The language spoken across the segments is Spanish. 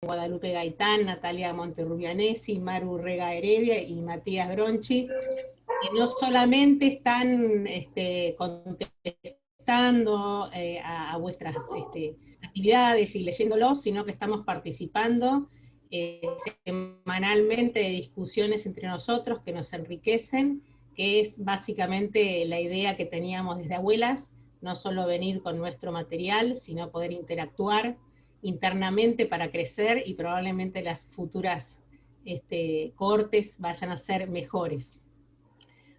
Guadalupe Gaitán, Natalia Monterrubianesi, Maru Rega Heredia y Matías Gronchi, que no solamente están contestando a vuestras actividades y leyéndolos, sino que estamos participando semanalmente de discusiones entre nosotros que nos enriquecen, que es básicamente la idea que teníamos desde Abuelas, no solo venir con nuestro material, sino poder interactuar internamente para crecer y probablemente las futuras cohortes vayan a ser mejores.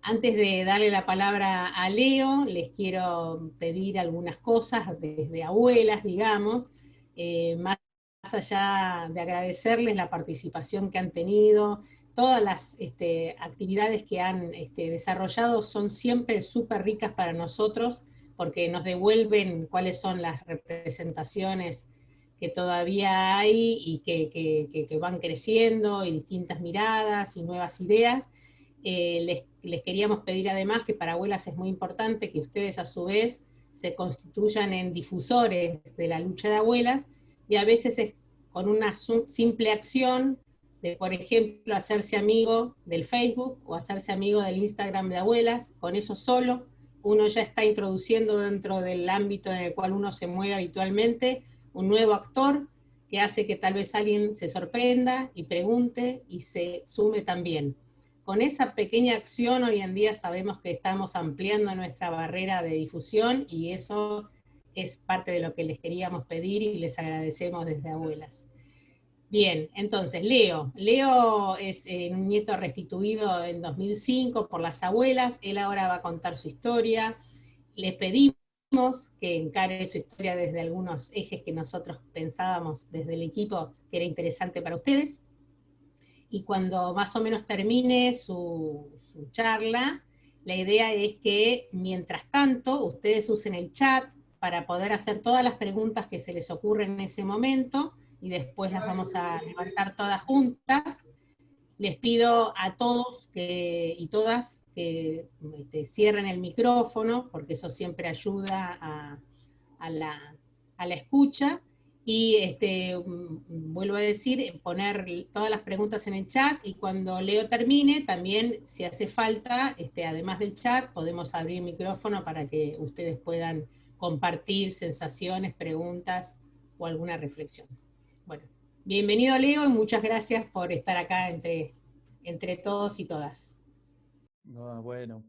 Antes de darle la palabra a Leo, les quiero pedir algunas cosas desde Abuelas, digamos, más allá de agradecerles la participación que han tenido, todas las actividades que han desarrollado son siempre súper ricas para nosotros porque nos devuelven cuáles son las representaciones que todavía hay y que van creciendo y distintas miradas y nuevas ideas. Les queríamos pedir además que para Abuelas es muy importante que ustedes a su vez se constituyan en difusores de la lucha de abuelas y a veces es con una simple acción de, por ejemplo, hacerse amigo del Facebook o hacerse amigo del Instagram de Abuelas, con eso solo uno ya está introduciendo dentro del ámbito en el cual uno se mueve habitualmente un nuevo actor que hace que tal vez alguien se sorprenda y pregunte y se sume también. Con esa pequeña acción hoy en día sabemos que estamos ampliando nuestra barrera de difusión y eso es parte de lo que les queríamos pedir y les agradecemos desde Abuelas. Bien, entonces Leo. Leo es un nieto restituido en 2005 por las abuelas. Él ahora va a contar su historia. Le pedimos que encare su historia desde algunos ejes que nosotros pensábamos desde el equipo que era interesante para ustedes. Y cuando más o menos termine su charla, la idea es que mientras tanto ustedes usen el chat para poder hacer todas las preguntas que se les ocurren en ese momento y después las vamos a levantar todas juntas. Les pido a todos y todas que cierren el micrófono, porque eso siempre ayuda a a la escucha. Y vuelvo a decir, poner todas las preguntas en el chat y cuando Leo termine, también si hace falta, además del chat, podemos abrir micrófono para que ustedes puedan compartir sensaciones, preguntas o alguna reflexión. Bueno, bienvenido Leo y muchas gracias por estar acá entre todos y todas. No, bueno,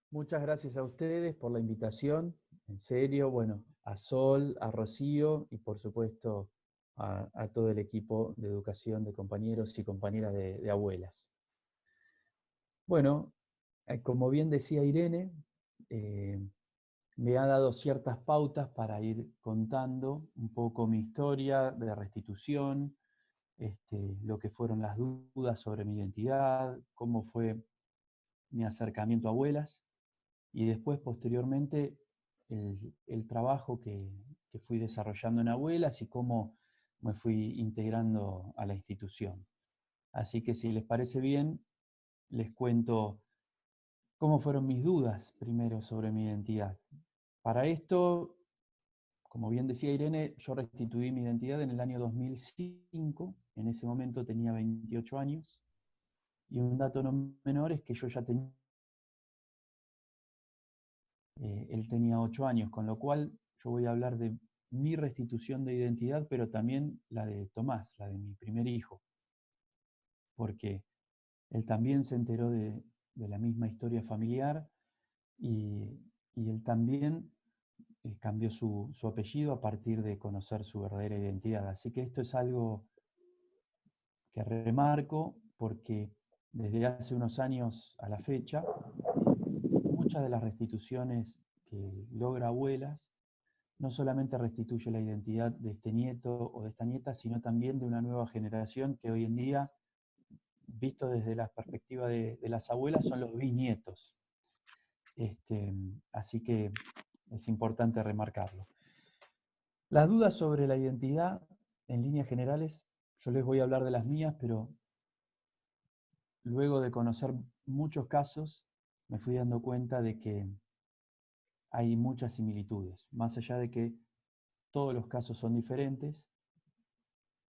muchas gracias a ustedes por la invitación, en serio, bueno, a Sol, a Rocío y por supuesto a todo el equipo de educación de compañeros y compañeras de abuelas. Bueno, como bien decía Irene, eh, me ha dado ciertas pautas para ir contando un poco mi historia de restitución, lo que fueron las dudas sobre mi identidad, cómo fue mi acercamiento a abuelas y después posteriormente el trabajo que fui desarrollando en abuelas y cómo me fui integrando a la institución. Así que si les parece bien, les cuento cómo fueron mis dudas primero sobre mi identidad. Para esto, como bien decía Irene, yo restituí mi identidad en el año 2005, en ese momento tenía 28 años, y un dato no menor es que yo ya tenía, él tenía 8 años, con lo cual yo voy a hablar de mi restitución de identidad, pero también la de Tomás, la de mi primer hijo, porque él también se enteró de la misma historia familiar y, y él también cambió su apellido a partir de conocer su verdadera identidad. Así que esto es algo que remarco porque desde hace unos años a la fecha, muchas de las restituciones que logra Abuelas no solamente restituye la identidad de este nieto o de esta nieta, sino también de una nueva generación que hoy en día, visto desde la perspectiva de las abuelas, son los bisnietos. Así que es importante remarcarlo. Las dudas sobre la identidad, en líneas generales, yo les voy a hablar de las mías, pero luego de conocer muchos casos, me fui dando cuenta de que hay muchas similitudes, más allá de que todos los casos son diferentes,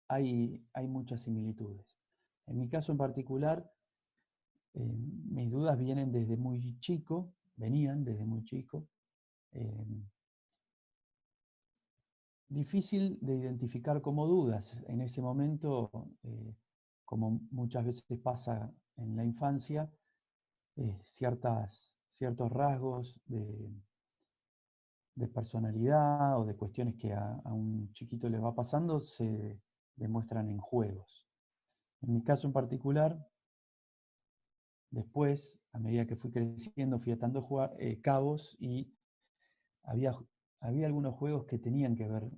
hay muchas similitudes. En mi caso en particular, mis dudas vienen desde muy chico, venían desde muy chico. Difícil de identificar como dudas. En ese momento, como muchas veces pasa en la infancia, ciertos rasgos de personalidad o de cuestiones que a un chiquito le va pasando se demuestran en juegos. En mi caso en particular, después, a medida que fui creciendo, fui atando cabos y había, había algunos juegos que tenían que ver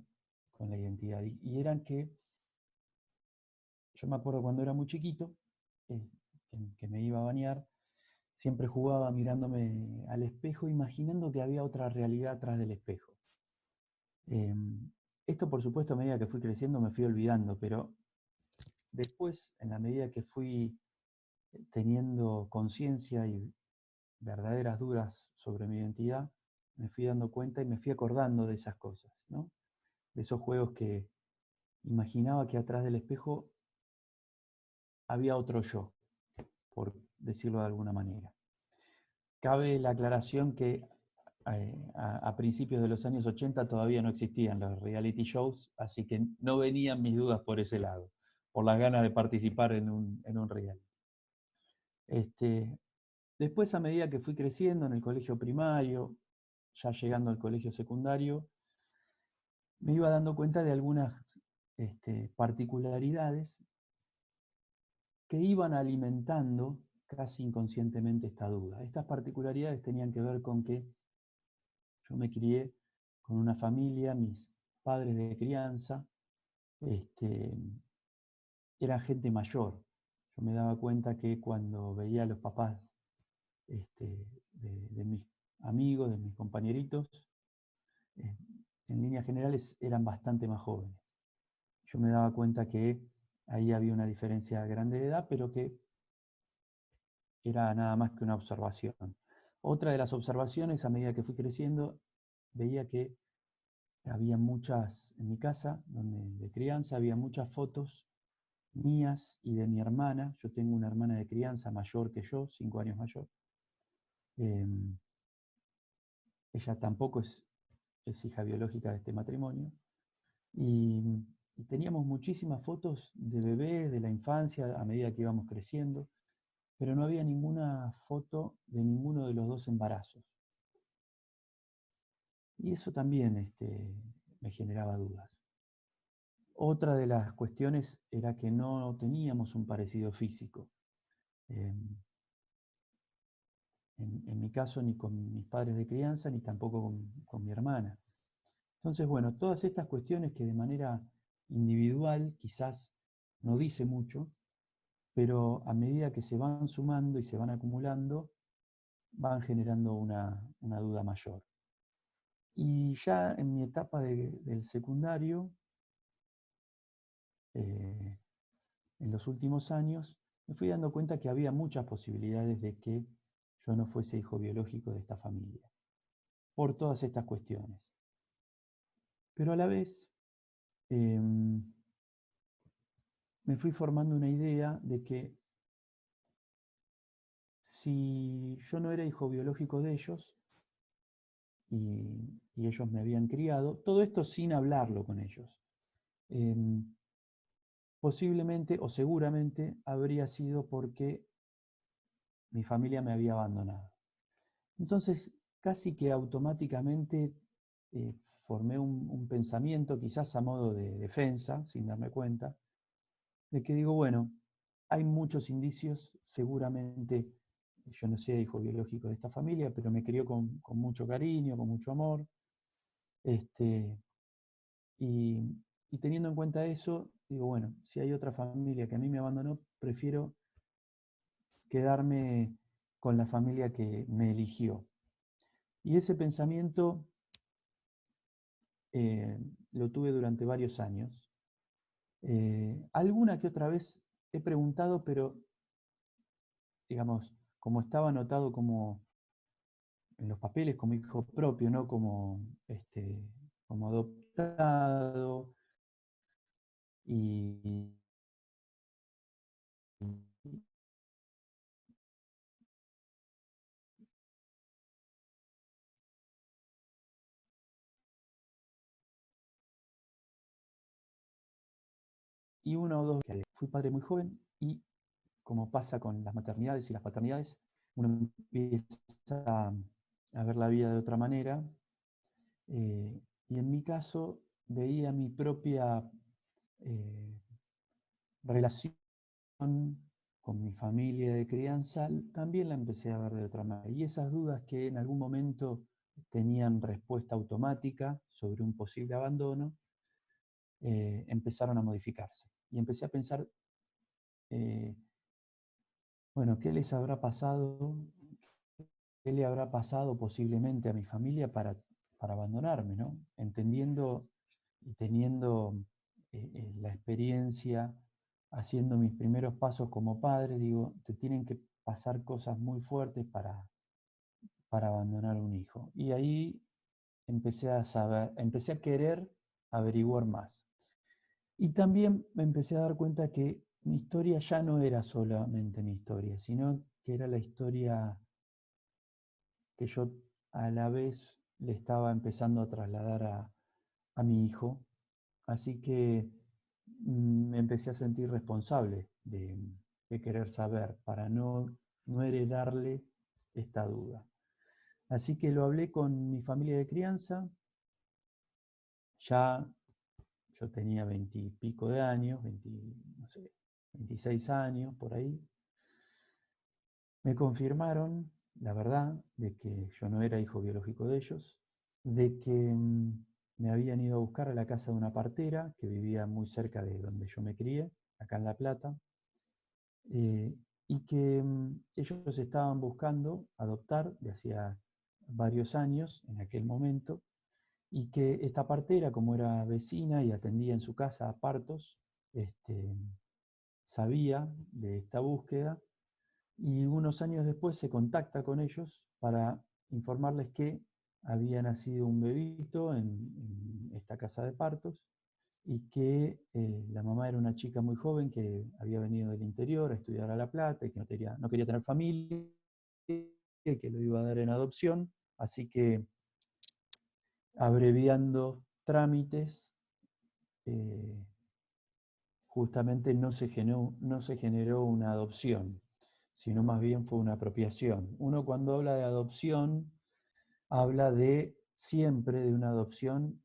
con la identidad. Y eran que, yo me acuerdo cuando era muy chiquito, que me iba a bañar, siempre jugaba mirándome al espejo, imaginando que había otra realidad atrás del espejo. Esto, por supuesto, a medida que fui creciendo me fui olvidando, pero después, en la medida que fui teniendo conciencia y verdaderas dudas sobre mi identidad, me fui dando cuenta y me fui acordando de esas cosas, ¿no? De esos juegos que imaginaba que atrás del espejo había otro yo, por decirlo de alguna manera. Cabe la aclaración que a principios de los años 80 todavía no existían los reality shows, así que no venían mis dudas por ese lado, por las ganas de participar en un reality. Después, a medida que fui creciendo en el colegio primario, ya llegando al colegio secundario, me iba dando cuenta de algunas particularidades que iban alimentando casi inconscientemente esta duda. Estas particularidades tenían que ver con que yo me crié con una familia, mis padres de crianza, eran gente mayor. Yo me daba cuenta que cuando veía a los papás de mis amigos, de mis compañeritos, en líneas generales eran bastante más jóvenes. Yo me daba cuenta que ahí había una diferencia grande de edad, pero que era nada más que una observación. Otra de las observaciones, a medida que fui creciendo, veía que había muchas, en mi casa, de crianza, había muchas fotos mías y de mi hermana. Yo tengo una hermana de crianza mayor que yo, 5 años mayor. Ella tampoco es hija biológica de este matrimonio. Y teníamos muchísimas fotos de bebés, de la infancia, a medida que íbamos creciendo, pero no había ninguna foto de ninguno de los dos embarazos. Y eso también me generaba dudas. Otra de las cuestiones era que no teníamos un parecido físico. En mi caso, ni con mis padres de crianza, ni tampoco con mi hermana. Entonces, bueno, todas estas cuestiones que de manera individual quizás no dice mucho, pero a medida que se van sumando y se van acumulando, van generando una duda mayor. Y ya en mi etapa del secundario, en los últimos años, me fui dando cuenta que había muchas posibilidades de que yo no fuese hijo biológico de esta familia, por todas estas cuestiones. Pero a la vez, me fui formando una idea de que si yo no era hijo biológico de ellos y ellos me habían criado, todo esto sin hablarlo con ellos, posiblemente o seguramente habría sido porque mi familia me había abandonado. Entonces, casi que automáticamente formé un pensamiento, quizás a modo de defensa, sin darme cuenta, de que digo, bueno, hay muchos indicios, seguramente yo no soy hijo biológico de esta familia, pero me crió con mucho cariño, con mucho amor. Y teniendo en cuenta eso, digo, bueno, si hay otra familia que a mí me abandonó, prefiero quedarme con la familia que me eligió. Y ese pensamiento lo tuve durante varios años. Alguna que otra vez he preguntado, pero, digamos, como estaba anotado como en los papeles como hijo propio, no como adoptado, y, y uno o dos, que fui padre muy joven y como pasa con las maternidades y las paternidades, uno empieza a ver la vida de otra manera. Y en mi caso veía mi propia eh, relación con mi familia de crianza, también la empecé a ver de otra manera. Y esas dudas que en algún momento tenían respuesta automática sobre un posible abandono, empezaron a modificarse. Y empecé a pensar, eh, bueno, ¿qué les habrá pasado? ¿Qué le habrá pasado posiblemente a mi familia para abandonarme, ¿no? Entendiendo y teniendo la experiencia, haciendo mis primeros pasos como padre, digo, te tienen que pasar cosas muy fuertes para abandonar a un hijo. Y ahí empecé a saber, empecé a querer averiguar más. Y también me empecé a dar cuenta que mi historia ya no era solamente mi historia, sino que era la historia que yo a la vez le estaba empezando a trasladar a mi hijo. Así que me empecé a sentir responsable de querer saber para no heredarle esta duda. Así que lo hablé con mi familia de crianza. Ya yo tenía 20 y pico de años, 20, no sé, 26 años por ahí. Me confirmaron la verdad de que yo no era hijo biológico de ellos, de que me habían ido a buscar a la casa de una partera que vivía muy cerca de donde yo me crié, acá en La Plata, eh, y que ellos estaban buscando adoptar de hacía varios años en aquel momento, y que esta partera, como era vecina y atendía en su casa a partos, sabía de esta búsqueda y unos años después se contacta con ellos para informarles que había nacido un bebito en esta casa de partos y que la mamá era una chica muy joven que había venido del interior a estudiar a La Plata y que no quería tener familia y que lo iba a dar en adopción. Así que, abreviando trámites, eh, justamente no se generó una adopción, sino más bien fue una apropiación. Uno cuando habla de adopción, habla siempre de una adopción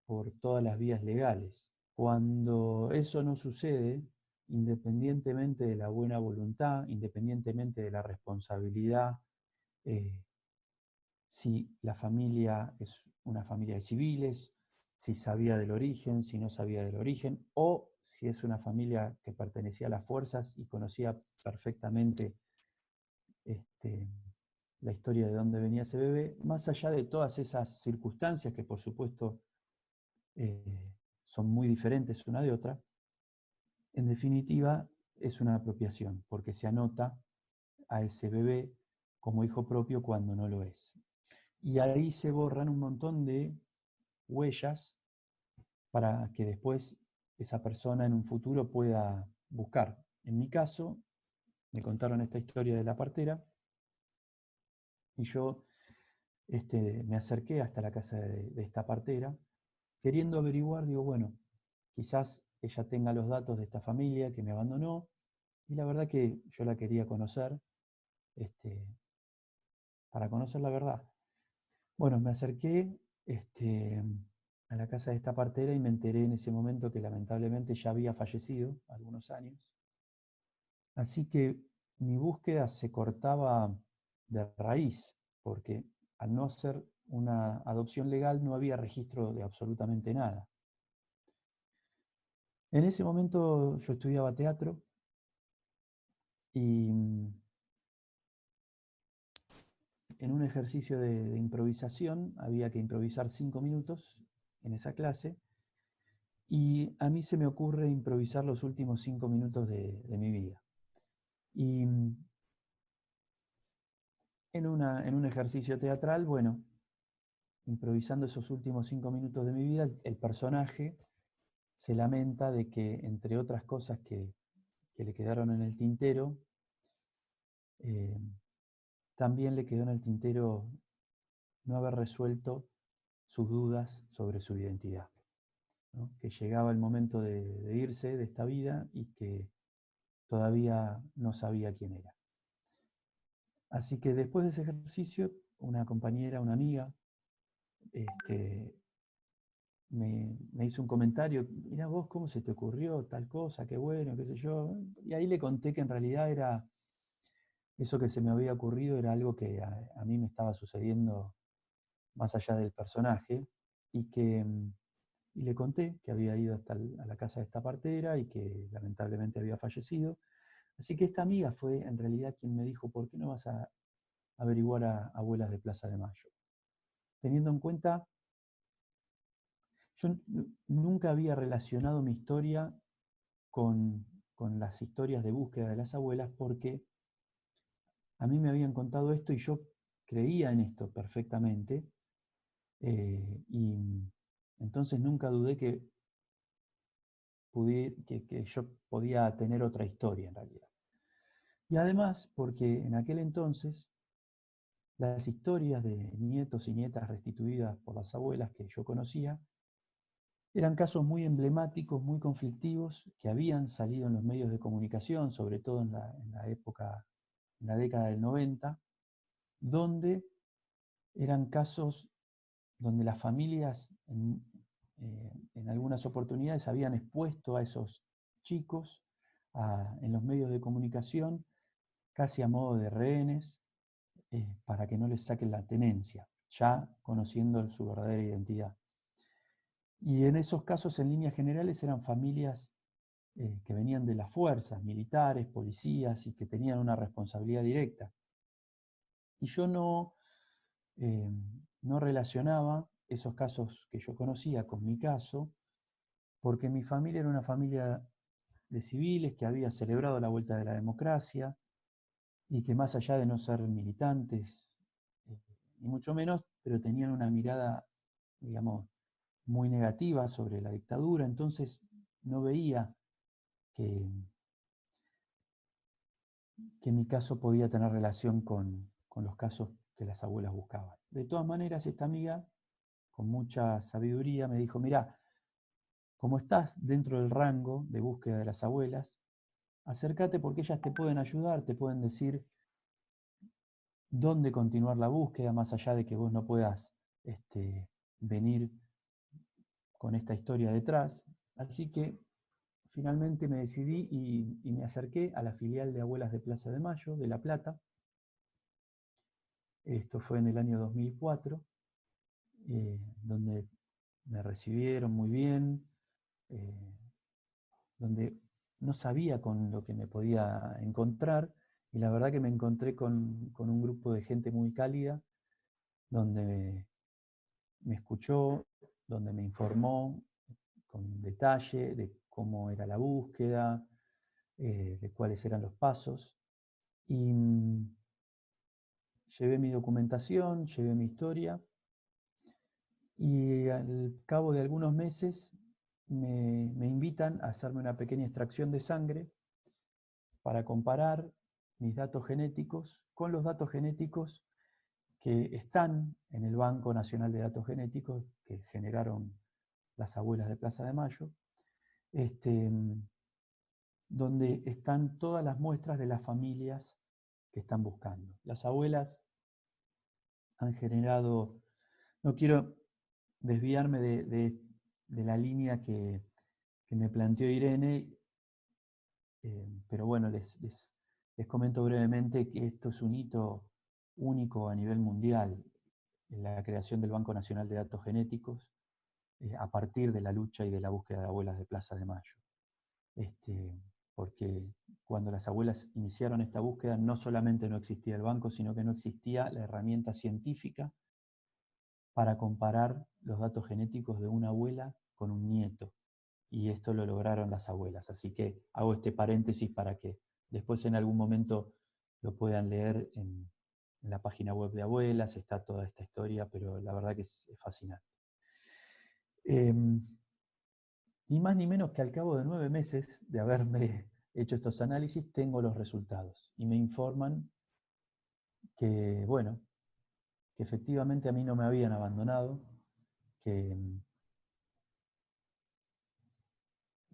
por todas las vías legales. Cuando eso no sucede, independientemente de la buena voluntad, independientemente de la responsabilidad, eh, si la familia es una familia de civiles, si sabía del origen, si no sabía del origen, o si es una familia que pertenecía a las fuerzas y conocía perfectamente la historia de dónde venía ese bebé, más allá de todas esas circunstancias que por supuesto eh, son muy diferentes una de otra, en definitiva es una apropiación, porque se anota a ese bebé como hijo propio cuando no lo es. Y ahí se borran un montón de huellas para que después esa persona en un futuro pueda buscar. En mi caso, me contaron esta historia de la partera y yo me acerqué hasta la casa de esta partera, queriendo averiguar, digo, bueno, quizás ella tenga los datos de esta familia que me abandonó, y la verdad que yo la quería conocer, este, para conocer la verdad. Bueno, me acerqué a la casa de esta partera y me enteré en ese momento que lamentablemente ya había fallecido algunos años. Así que mi búsqueda se cortaba de raíz, porque al no ser una adopción legal no había registro de absolutamente nada. En ese momento yo estudiaba teatro y en un ejercicio de improvisación había que improvisar 5 minutos en esa clase y a mí se me ocurre improvisar los últimos 5 minutos de mi vida. Y en un ejercicio teatral, bueno, improvisando esos últimos 5 minutos de mi vida, el personaje se lamenta de que, entre otras cosas que le quedaron en el tintero, también le quedó en el tintero no haber resuelto sus dudas sobre su identidad, ¿no? Que llegaba el momento de irse de esta vida y que todavía no sabía quién era. Así que después de ese ejercicio, una compañera, una amiga, me hizo un comentario: mira vos, ¿cómo se te ocurrió tal cosa? Qué bueno, qué sé yo. Y ahí le conté que en realidad era eso que se me había ocurrido, era algo que a mí me estaba sucediendo más allá del personaje, y le conté que había ido hasta a la casa de esta partera y que lamentablemente había fallecido. Así que esta amiga fue en realidad quien me dijo: ¿por qué no vas a averiguar a Abuelas de Plaza de Mayo? Teniendo en cuenta, yo nunca había relacionado mi historia con, con las historias de búsqueda de las abuelas, porque a mí me habían contado esto y yo creía en esto perfectamente, y entonces nunca dudé que yo podía tener otra historia en realidad. Y además porque en aquel entonces las historias de nietos y nietas restituidas por las abuelas que yo conocía eran casos muy emblemáticos, muy conflictivos, que habían salido en los medios de comunicación, sobre todo en la época, en la década del 90, donde eran casos donde las familias en algunas oportunidades habían expuesto a esos chicos en los medios de comunicación casi a modo de rehenes, para que no les saquen la tenencia, ya conociendo su verdadera identidad. Y en esos casos, en líneas generales, eran familias que venían de las fuerzas, militares, policías, y que tenían una responsabilidad directa. Y yo no relacionaba esos casos que yo conocía con mi caso, porque mi familia era una familia de civiles que había celebrado la vuelta de la democracia y que, más allá de no ser militantes, ni mucho menos, pero tenían una mirada, digamos, muy negativa sobre la dictadura. Entonces no veía que, que mi caso podía tener relación con los casos que las abuelas buscaban. De todas maneras, esta amiga, con mucha sabiduría, me dijo: mirá, como estás dentro del rango de búsqueda de las abuelas, acércate, porque ellas te pueden ayudar, te pueden decir dónde continuar la búsqueda, más allá de que vos no puedas venir con esta historia detrás. Así que finalmente me decidí y me acerqué a la filial de Abuelas de Plaza de Mayo, de La Plata. Esto fue en el año 2004, donde me recibieron muy bien, donde no sabía con lo que me podía encontrar, y la verdad que me encontré con un grupo de gente muy cálida, donde me escuchó, donde me informó con detalle de cómo era la búsqueda, de cuáles eran los pasos. Y llevé mi documentación, llevé mi historia, y al cabo de algunos meses me invitan a hacerme una pequeña extracción de sangre para comparar mis datos genéticos con los datos genéticos que están en el Banco Nacional de Datos Genéticos que generaron las abuelas de Plaza de Mayo, donde están todas las muestras de las familias que están buscando. Las abuelas han generado, no quiero desviarme de la línea que me planteó Irene, pero bueno, les comento brevemente que esto es un hito único a nivel mundial, en la creación del Banco Nacional de Datos Genéticos, a partir de la lucha y de la búsqueda de abuelas de Plaza de Mayo. Porque cuando las abuelas iniciaron esta búsqueda, no solamente no existía el banco, sino que no existía la herramienta científica para comparar los datos genéticos de una abuela con un nieto. Y esto lo lograron las abuelas. Así que hago este paréntesis para que después en algún momento lo puedan leer en la página web de Abuelas. Está toda esta historia, pero la verdad que es fascinante. Ni más ni menos que al cabo de 9 meses de haberme hecho estos análisis, tengo los resultados. Y me informan que, bueno, que efectivamente a mí no me habían abandonado, que,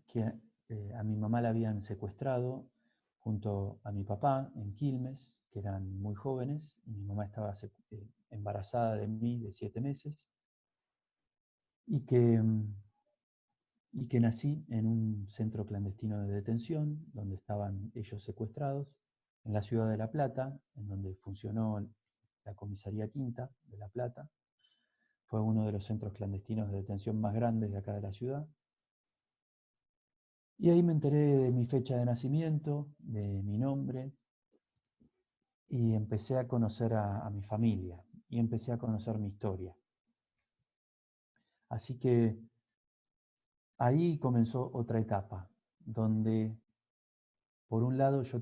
que a mi mamá la habían secuestrado junto a mi papá en Quilmes, que eran muy jóvenes, y mi mamá estaba embarazada de mí de 7 meses, y que nací en un centro clandestino de detención, donde estaban ellos secuestrados, en la ciudad de La Plata, en donde funcionó la comisaría quinta de La Plata. Fue uno de los centros clandestinos de detención más grandes de acá de la ciudad. Y ahí me enteré de mi fecha de nacimiento, de mi nombre, y empecé a conocer a mi familia, y empecé a conocer mi historia. Así que ahí comenzó otra etapa, donde por un lado yo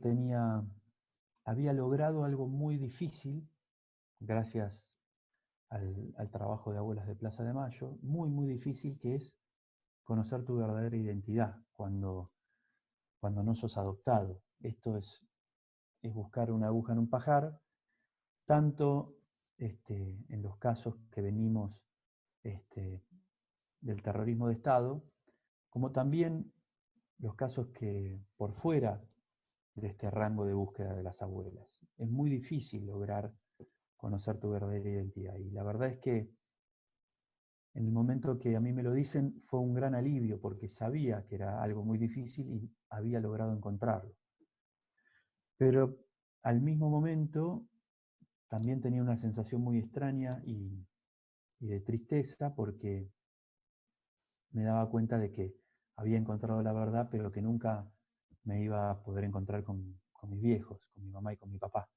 había logrado algo muy difícil, gracias al trabajo de Abuelas de Plaza de Mayo, muy, muy difícil, que es conocer tu verdadera identidad cuando no sos adoptado. Esto es buscar una aguja en un pajar, tanto en los casos que venimos del terrorismo de Estado, como también los casos que por fuera de este rango de búsqueda de las abuelas. Es muy difícil lograr conocer tu verdadera identidad. Y la verdad es que en el momento que a mí me lo dicen fue un gran alivio, porque sabía que era algo muy difícil y había logrado encontrarlo. Pero al mismo momento también tenía una sensación muy extraña y de tristeza, porque me daba cuenta de que había encontrado la verdad, pero que nunca me iba a poder encontrar con mis viejos, con mi mamá y con mi papá,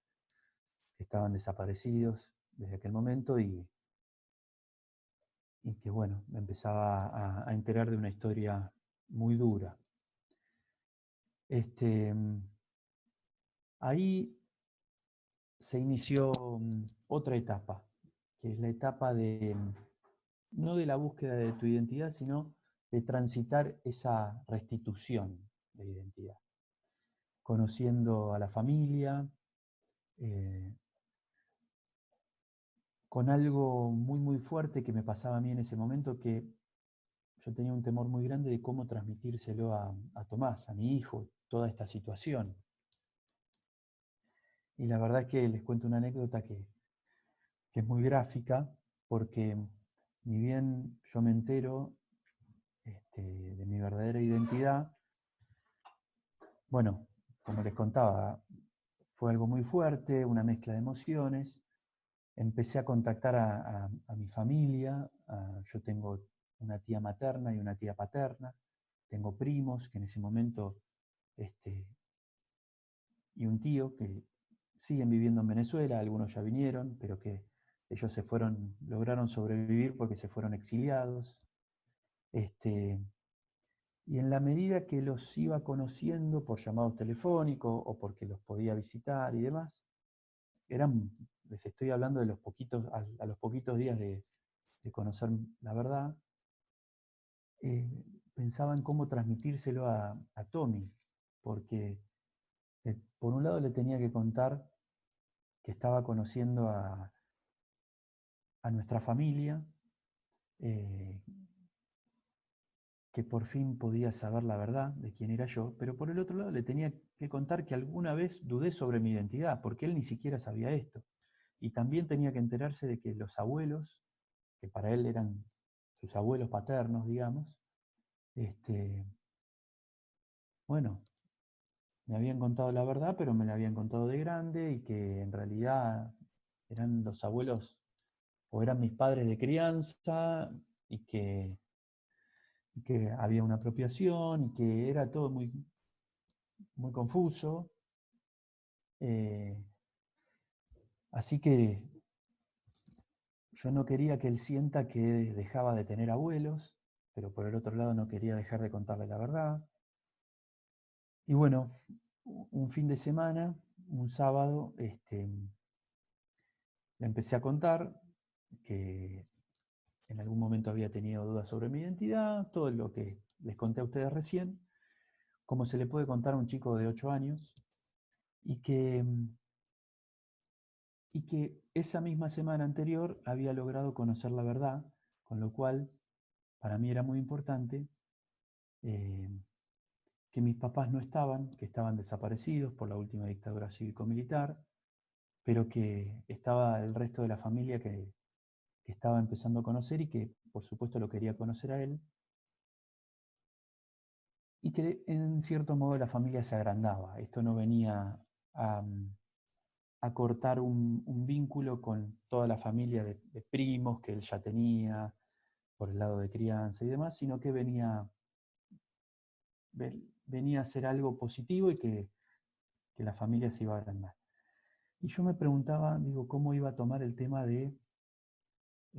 que estaban desaparecidos desde aquel momento, y que, bueno, me empezaba a enterar de una historia muy dura. Ahí se inició otra etapa, que es la etapa no de la búsqueda de tu identidad, sino de transitar esa restitución de identidad. Conociendo a la familia, con algo muy, muy fuerte que me pasaba a mí en ese momento, que yo tenía un temor muy grande de cómo transmitírselo a Tomás, a mi hijo, toda esta situación. Y la verdad es que les cuento una anécdota que es muy gráfica, porque ni bien yo me entero de mi verdadera identidad, bueno, como les contaba, fue algo muy fuerte, una mezcla de emociones. Empecé a contactar a mi familia. Yo tengo una tía materna y una tía paterna. Tengo primos que en ese momento, y un tío que siguen viviendo en Venezuela, algunos ya vinieron, pero que ellos lograron sobrevivir porque se fueron exiliados. Y en la medida que los iba conociendo por llamados telefónicos o porque los podía visitar y demás, les estoy hablando de a los poquitos días de conocer la verdad, pensaba en cómo transmitírselo a Tommy, porque por un lado le tenía que contar que estaba conociendo a nuestra familia, que por fin podía saber la verdad de quién era yo, pero por el otro lado le tenía que contar que alguna vez dudé sobre mi identidad, porque él ni siquiera sabía esto. Y también tenía que enterarse de que los abuelos, que para él eran sus abuelos paternos, digamos, bueno, me habían contado la verdad, pero me la habían contado de grande, y que en realidad eran los abuelos o eran mis padres de crianza, y que había una apropiación y que era todo muy, muy confuso. Así que yo no quería que él sienta que dejaba de tener abuelos, pero por el otro lado no quería dejar de contarle la verdad. Y bueno, un fin de semana, un sábado, le empecé a contar que en algún momento había tenido dudas sobre mi identidad, todo lo que les conté a ustedes recién, como se le puede contar a un chico de 8 años, y que esa misma semana anterior había logrado conocer la verdad, con lo cual para mí era muy importante que mis papás no estaban, que estaban desaparecidos por la última dictadura cívico-militar, pero que estaba el resto de la familia que estaba empezando a conocer y que por supuesto lo quería conocer a él, y que en cierto modo la familia se agrandaba. Esto no venía a cortar un vínculo con toda la familia de primos que él ya tenía por el lado de crianza y demás, sino que venía a ser algo positivo y que la familia se iba a agrandar. Y yo me preguntaba, digo, cómo iba a tomar el tema del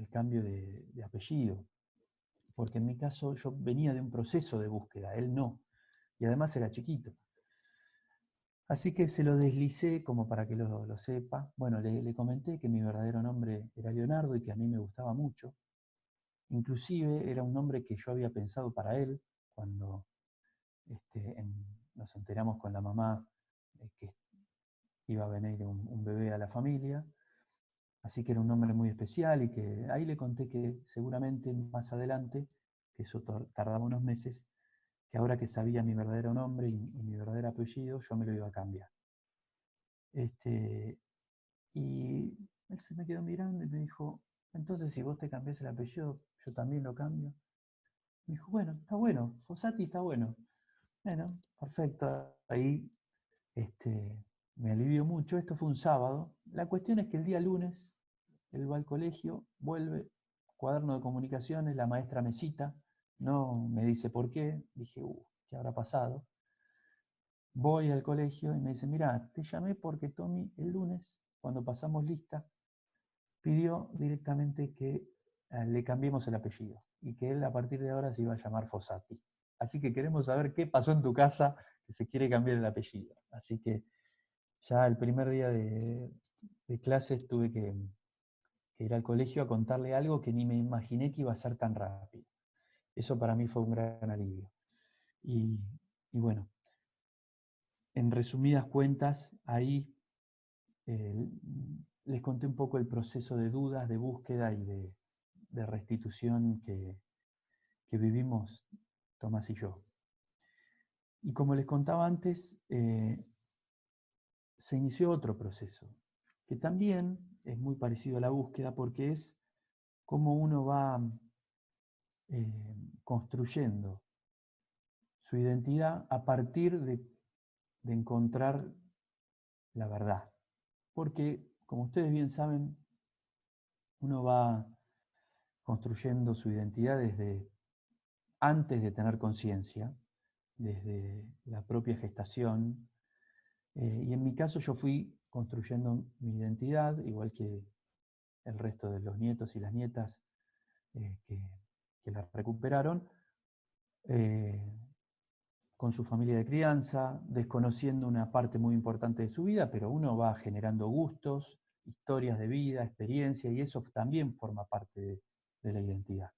cambio de apellido, porque en mi caso yo venía de un proceso de búsqueda, él no, y además era chiquito. Así que se lo deslicé como para que lo sepa. Bueno, le comenté que mi verdadero nombre era Leonardo y que a mí me gustaba mucho. Inclusive era un nombre que yo había pensado para él cuando nos enteramos con la mamá que iba a venir un bebé a la familia. Así que era un nombre muy especial y que ahí le conté que seguramente más adelante, que eso tardaba unos meses, que ahora que sabía mi verdadero nombre y mi verdadero apellido, yo me lo iba a cambiar. Y él se me quedó mirando y me dijo, entonces si vos te cambiás el apellido, yo también lo cambio. Me dijo, bueno, está bueno, Fossati está bueno. Bueno, perfecto. Ahí me alivió mucho. Esto fue un sábado. La cuestión es que el día lunes él va al colegio, vuelve, cuaderno de comunicaciones, la maestra me cita, no me dice por qué. Dije, ¿qué habrá pasado? Voy al colegio y me dice, mira, te llamé porque Tommy el lunes, cuando pasamos lista, pidió directamente que le cambiemos el apellido y que él a partir de ahora se iba a llamar Fossati. Así que queremos saber qué pasó en tu casa que se quiere cambiar el apellido. Así que ya el primer día de clases tuve que ir al colegio a contarle algo que ni me imaginé que iba a ser tan rápido. Eso para mí fue un gran alivio. Y bueno, en resumidas cuentas, ahí les conté un poco el proceso de dudas, de búsqueda y de restitución que vivimos Tomás y yo. Y como les contaba antes, se inició otro proceso, que también es muy parecido a la búsqueda porque es cómo uno va construyendo su identidad a partir de encontrar la verdad. Porque, como ustedes bien saben, uno va construyendo su identidad desde antes de tener conciencia, desde la propia gestación. Y en mi caso yo fui construyendo mi identidad, igual que el resto de los nietos y las nietas que la recuperaron, con su familia de crianza, desconociendo una parte muy importante de su vida, pero uno va generando gustos, historias de vida, experiencia, y eso también forma parte de la identidad.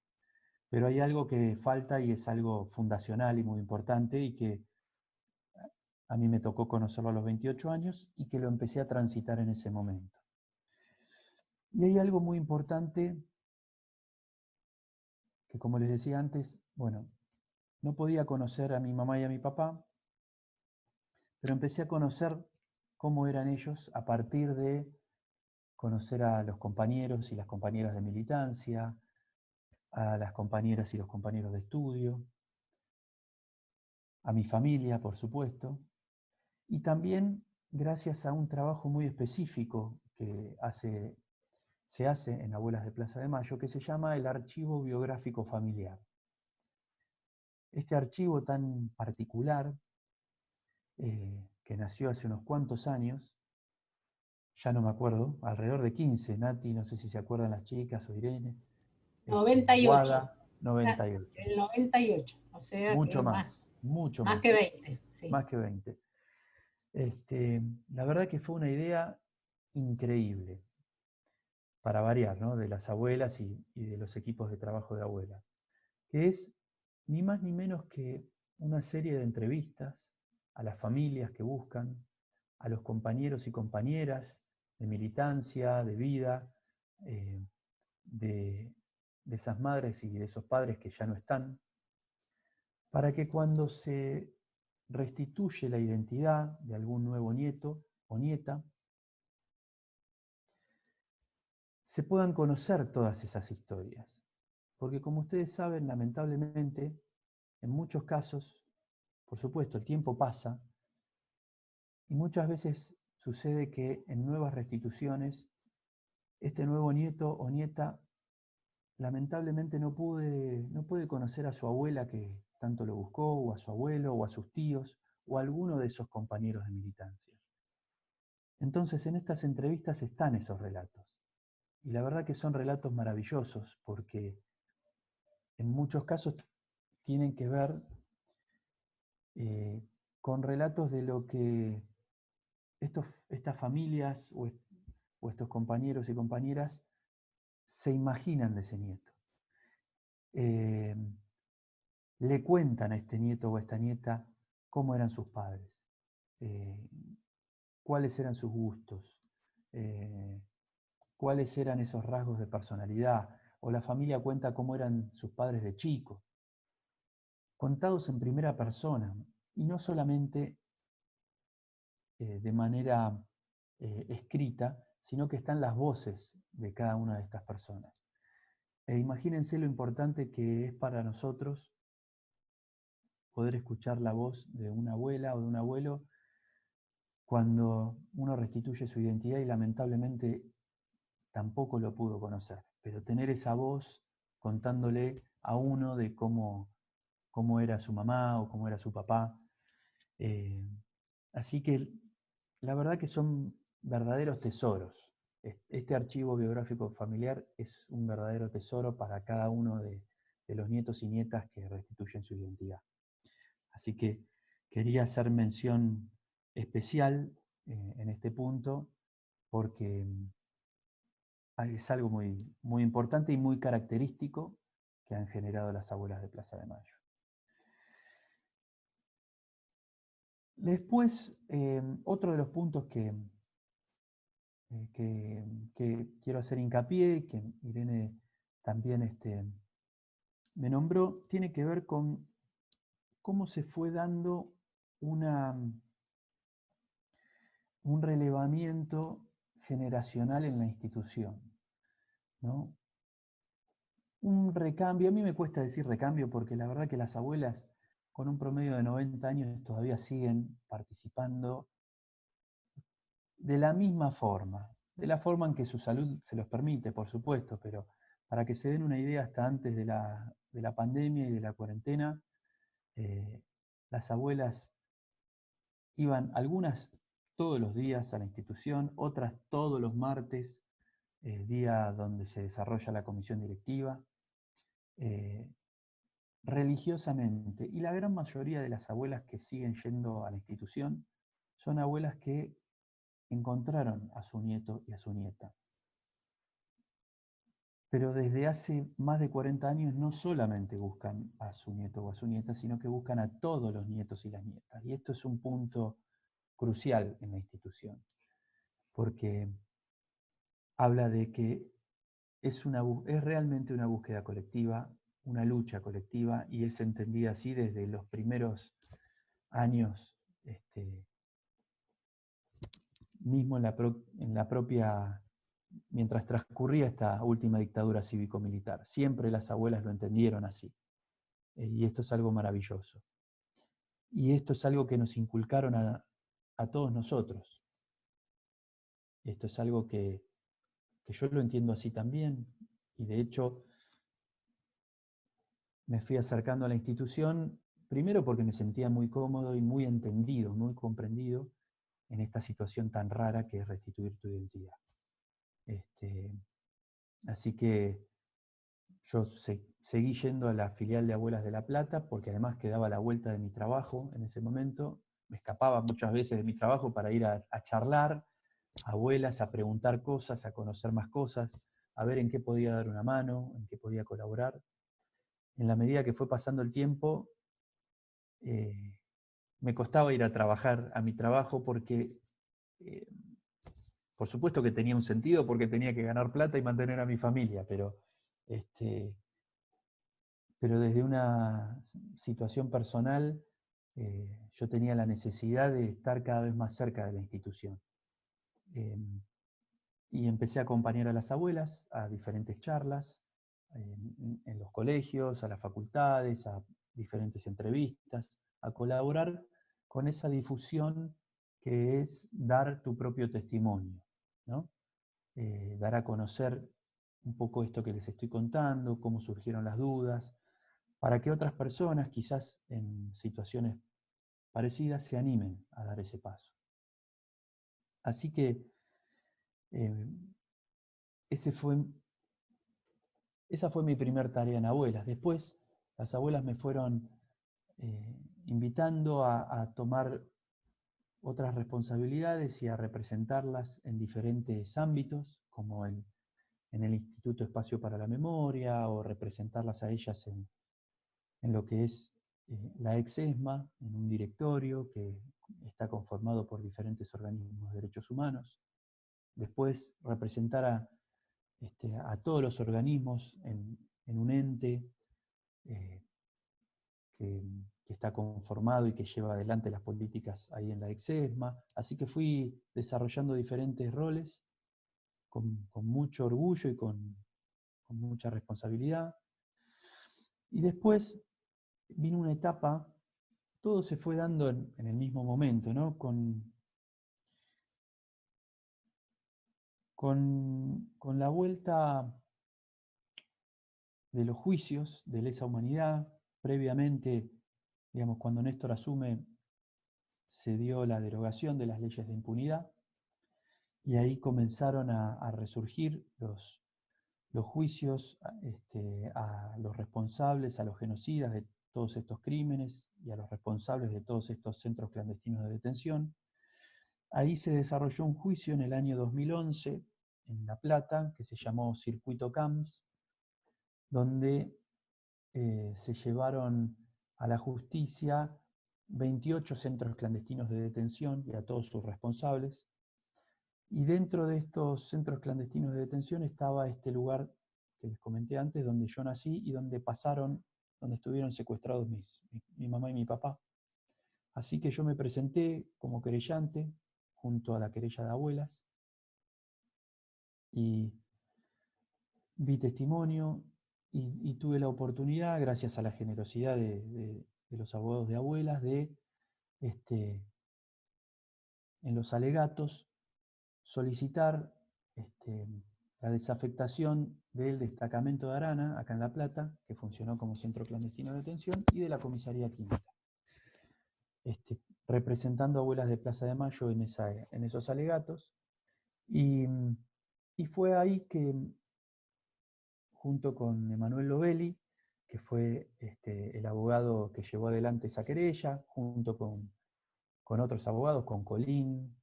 Pero hay algo que falta y es algo fundacional y muy importante y que a mí me tocó conocerlo a los 28 años y que lo empecé a transitar en ese momento. Y hay algo muy importante que, como les decía antes, bueno, no podía conocer a mi mamá y a mi papá, pero empecé a conocer cómo eran ellos a partir de conocer a los compañeros y las compañeras de militancia, a las compañeras y los compañeros de estudio, a mi familia, por supuesto, y también gracias a un trabajo muy específico que se hace en Abuelas de Plaza de Mayo, que se llama el Archivo Biográfico Familiar. Este archivo tan particular, que nació hace unos cuantos años, ya no me acuerdo, alrededor de 15, Nati, no sé si se acuerdan las chicas o Irene. 98. Guada, 98. El 98, o sea Mucho que más, mucho más más. que 20. Sí. Más que 20. La verdad que fue una idea increíble, para variar, ¿no? De las abuelas y de los equipos de trabajo de abuelas, que es ni más ni menos que una serie de entrevistas a las familias que buscan, a los compañeros y compañeras de militancia, de vida, de esas madres y de esos padres que ya no están, para que cuando se restituye la identidad de algún nuevo nieto o nieta, se puedan conocer todas esas historias. Porque como ustedes saben, lamentablemente, en muchos casos, por supuesto, el tiempo pasa y muchas veces sucede que en nuevas restituciones, este nuevo nieto o nieta lamentablemente no puede conocer a su abuela que tanto lo buscó, o a su abuelo, o a sus tíos, o a alguno de esos compañeros de militancia. Entonces, en estas entrevistas están esos relatos. Y la verdad que son relatos maravillosos, porque en muchos casos tienen que ver con relatos de lo que estas familias o estos compañeros y compañeras se imaginan de ese nieto. Le cuentan a este nieto o a esta nieta cómo eran sus padres, cuáles eran sus gustos, cuáles eran esos rasgos de personalidad, o la familia cuenta cómo eran sus padres de chico, contados en primera persona, y no solamente de manera escrita, sino que están las voces de cada una de estas personas. Imagínense lo importante que es para nosotros poder escuchar la voz de una abuela o de un abuelo cuando uno restituye su identidad y lamentablemente tampoco lo pudo conocer. Pero tener esa voz contándole a uno de cómo era su mamá o cómo era su papá. Así que la verdad que son verdaderos tesoros. Este archivo biográfico familiar es un verdadero tesoro para cada uno de los nietos y nietas que restituyen su identidad. Así que quería hacer mención especial en este punto porque es algo muy, muy importante y muy característico que han generado las abuelas de Plaza de Mayo. Después, otro de los puntos que quiero hacer hincapié y que Irene también me nombró, tiene que ver con cómo se fue dando un relevamiento generacional en la institución, ¿no? Un recambio, a mí me cuesta decir recambio porque la verdad que las abuelas con un promedio de 90 años todavía siguen participando de la misma forma, de la forma en que su salud se los permite, por supuesto, pero para que se den una idea, hasta antes de la pandemia y de la cuarentena, las abuelas iban algunas todos los días a la institución, otras todos los martes, día donde se desarrolla la comisión directiva, religiosamente. Y la gran mayoría de las abuelas que siguen yendo a la institución son abuelas que encontraron a su nieto y a su nieta. Pero desde hace más de 40 años no solamente buscan a su nieto o a su nieta, sino que buscan a todos los nietos y las nietas. Y esto es un punto crucial en la institución, porque habla de que es realmente una búsqueda colectiva, una lucha colectiva, y es entendida así desde los primeros años, mismo en la propia, mientras transcurría esta última dictadura cívico-militar. Siempre las abuelas lo entendieron así. Y esto es algo maravilloso. Y esto es algo que nos inculcaron a todos nosotros. Esto es algo que yo lo entiendo así también. Y de hecho, me fui acercando a la institución, primero porque me sentía muy cómodo y muy entendido, muy comprendido en esta situación tan rara que es restituir tu identidad. Así que yo seguí yendo a la filial de Abuelas de La Plata porque además quedaba a la vuelta de mi trabajo en ese momento. Me escapaba muchas veces de mi trabajo para ir a charlar a abuelas, a preguntar cosas, a conocer más cosas, a ver en qué podía dar una mano, en qué podía colaborar. en la medida que fue pasando el tiempo, me costaba ir a trabajar a mi trabajo porque, por supuesto que tenía un sentido porque tenía que ganar plata y mantener a mi familia, pero desde una situación personal yo tenía la necesidad de estar cada vez más cerca de la institución. Y empecé a acompañar a las abuelas a diferentes charlas, en los colegios, a las facultades, a diferentes entrevistas, a colaborar con esa difusión que es dar tu propio testimonio, ¿no? Dar a conocer un poco esto que les estoy contando, cómo surgieron las dudas, para que otras personas, quizás en situaciones parecidas, se animen a dar ese paso. Así que esa fue mi primer tarea en abuelas. Después, las abuelas me fueron invitando a tomar otras responsabilidades y a representarlas en diferentes ámbitos, como en el Instituto Espacio para la Memoria, o representarlas a ellas en lo que es la ex-ESMA, en un directorio que está conformado por diferentes organismos de derechos humanos. Después representar a todos los organismos en un ente que está conformado y que lleva adelante las políticas ahí en la ex-ESMA. Así que fui desarrollando diferentes roles con mucho orgullo y con mucha responsabilidad. Y después vino una etapa, todo se fue dando en el mismo momento, ¿no? Con la vuelta de los juicios de lesa humanidad, previamente, digamos, cuando Néstor asume, se dio la derogación de las leyes de impunidad, y ahí comenzaron a resurgir los juicios a los responsables, a los genocidas de todos estos crímenes y a los responsables de todos estos centros clandestinos de detención. Ahí se desarrolló un juicio en el año 2011 en La Plata, que se llamó Circuito Camps, donde se llevaron a la justicia 28 centros clandestinos de detención y a todos sus responsables. Y dentro de estos centros clandestinos de detención estaba este lugar que les comenté antes, donde yo nací y donde estuvieron secuestrados mi mamá y mi papá. Así que yo me presenté como querellante junto a la querella de abuelas y di testimonio y tuve la oportunidad, gracias a la generosidad de los abogados de abuelas, de en los alegatos solicitar la desafectación del destacamento de Arana, acá en La Plata, que funcionó como centro clandestino de detención, y de la comisaría quinta, representando a abuelas de Plaza de Mayo en esos alegatos. Y fue ahí que, junto con Emanuel Lovelli, que fue el abogado que llevó adelante esa querella, junto con otros abogados, con Colín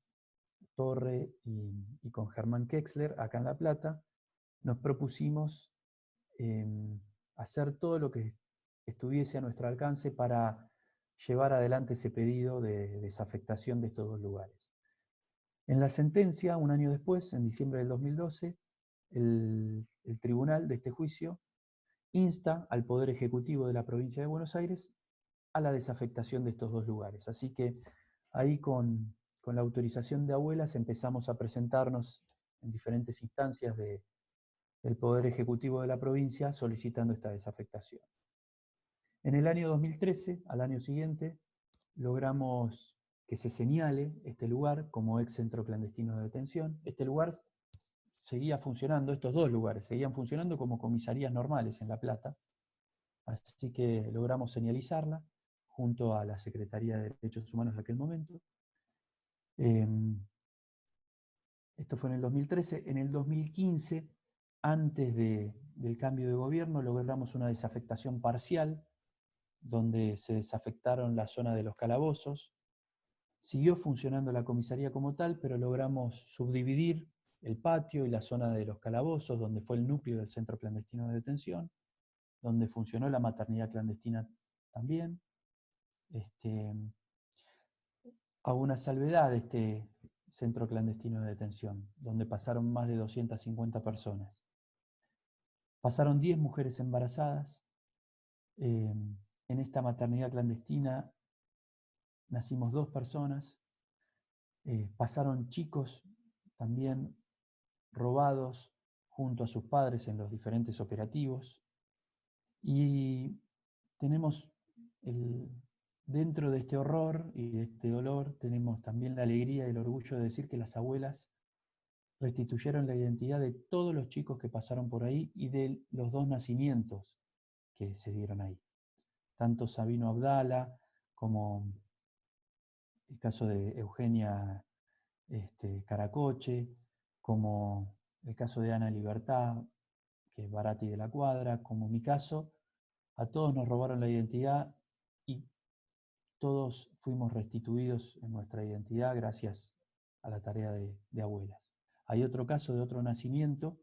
Torre y con Germán Kexler, acá en La Plata, nos propusimos hacer todo lo que estuviese a nuestro alcance para llevar adelante ese pedido de desafectación de estos dos lugares. En la sentencia, un año después, en diciembre del 2012, el tribunal de este juicio insta al Poder Ejecutivo de la provincia de Buenos Aires a la desafectación de estos dos lugares. Así que ahí con la autorización de abuelas empezamos a presentarnos en diferentes instancias del Poder Ejecutivo de la provincia solicitando esta desafectación. En el año 2013, al año siguiente, logramos que se señale este lugar como ex centro clandestino de detención. Este lugar seguía funcionando, estos dos lugares seguían funcionando como comisarías normales en La Plata, así que logramos señalizarla junto a la Secretaría de Derechos Humanos de aquel momento. Esto fue en el 2013. En el 2015, antes del cambio de gobierno, logramos una desafectación parcial, donde se desafectaron la zona de los calabozos. Siguió funcionando la comisaría como tal, pero logramos subdividir el patio y la zona de los calabozos, donde fue el núcleo del centro clandestino de detención. donde funcionó la maternidad clandestina también. Hago una salvedad de este centro clandestino de detención, donde pasaron más de 250 personas. Pasaron 10 mujeres embarazadas. En esta maternidad clandestina nacimos 2 personas. Pasaron chicos también robados junto a sus padres en los diferentes operativos. Y tenemos, dentro de este horror y de este dolor, tenemos también la alegría y el orgullo de decir que las abuelas restituyeron la identidad de todos los chicos que pasaron por ahí y de los 2 nacimientos que se dieron ahí. Tanto Sabino Abdala como el caso de Eugenia Caracoche, como el caso de Ana Libertad, que es Barati de la Cuadra, como mi caso, a todos nos robaron la identidad y todos fuimos restituidos en nuestra identidad gracias a la tarea de abuelas. Hay otro caso de otro nacimiento,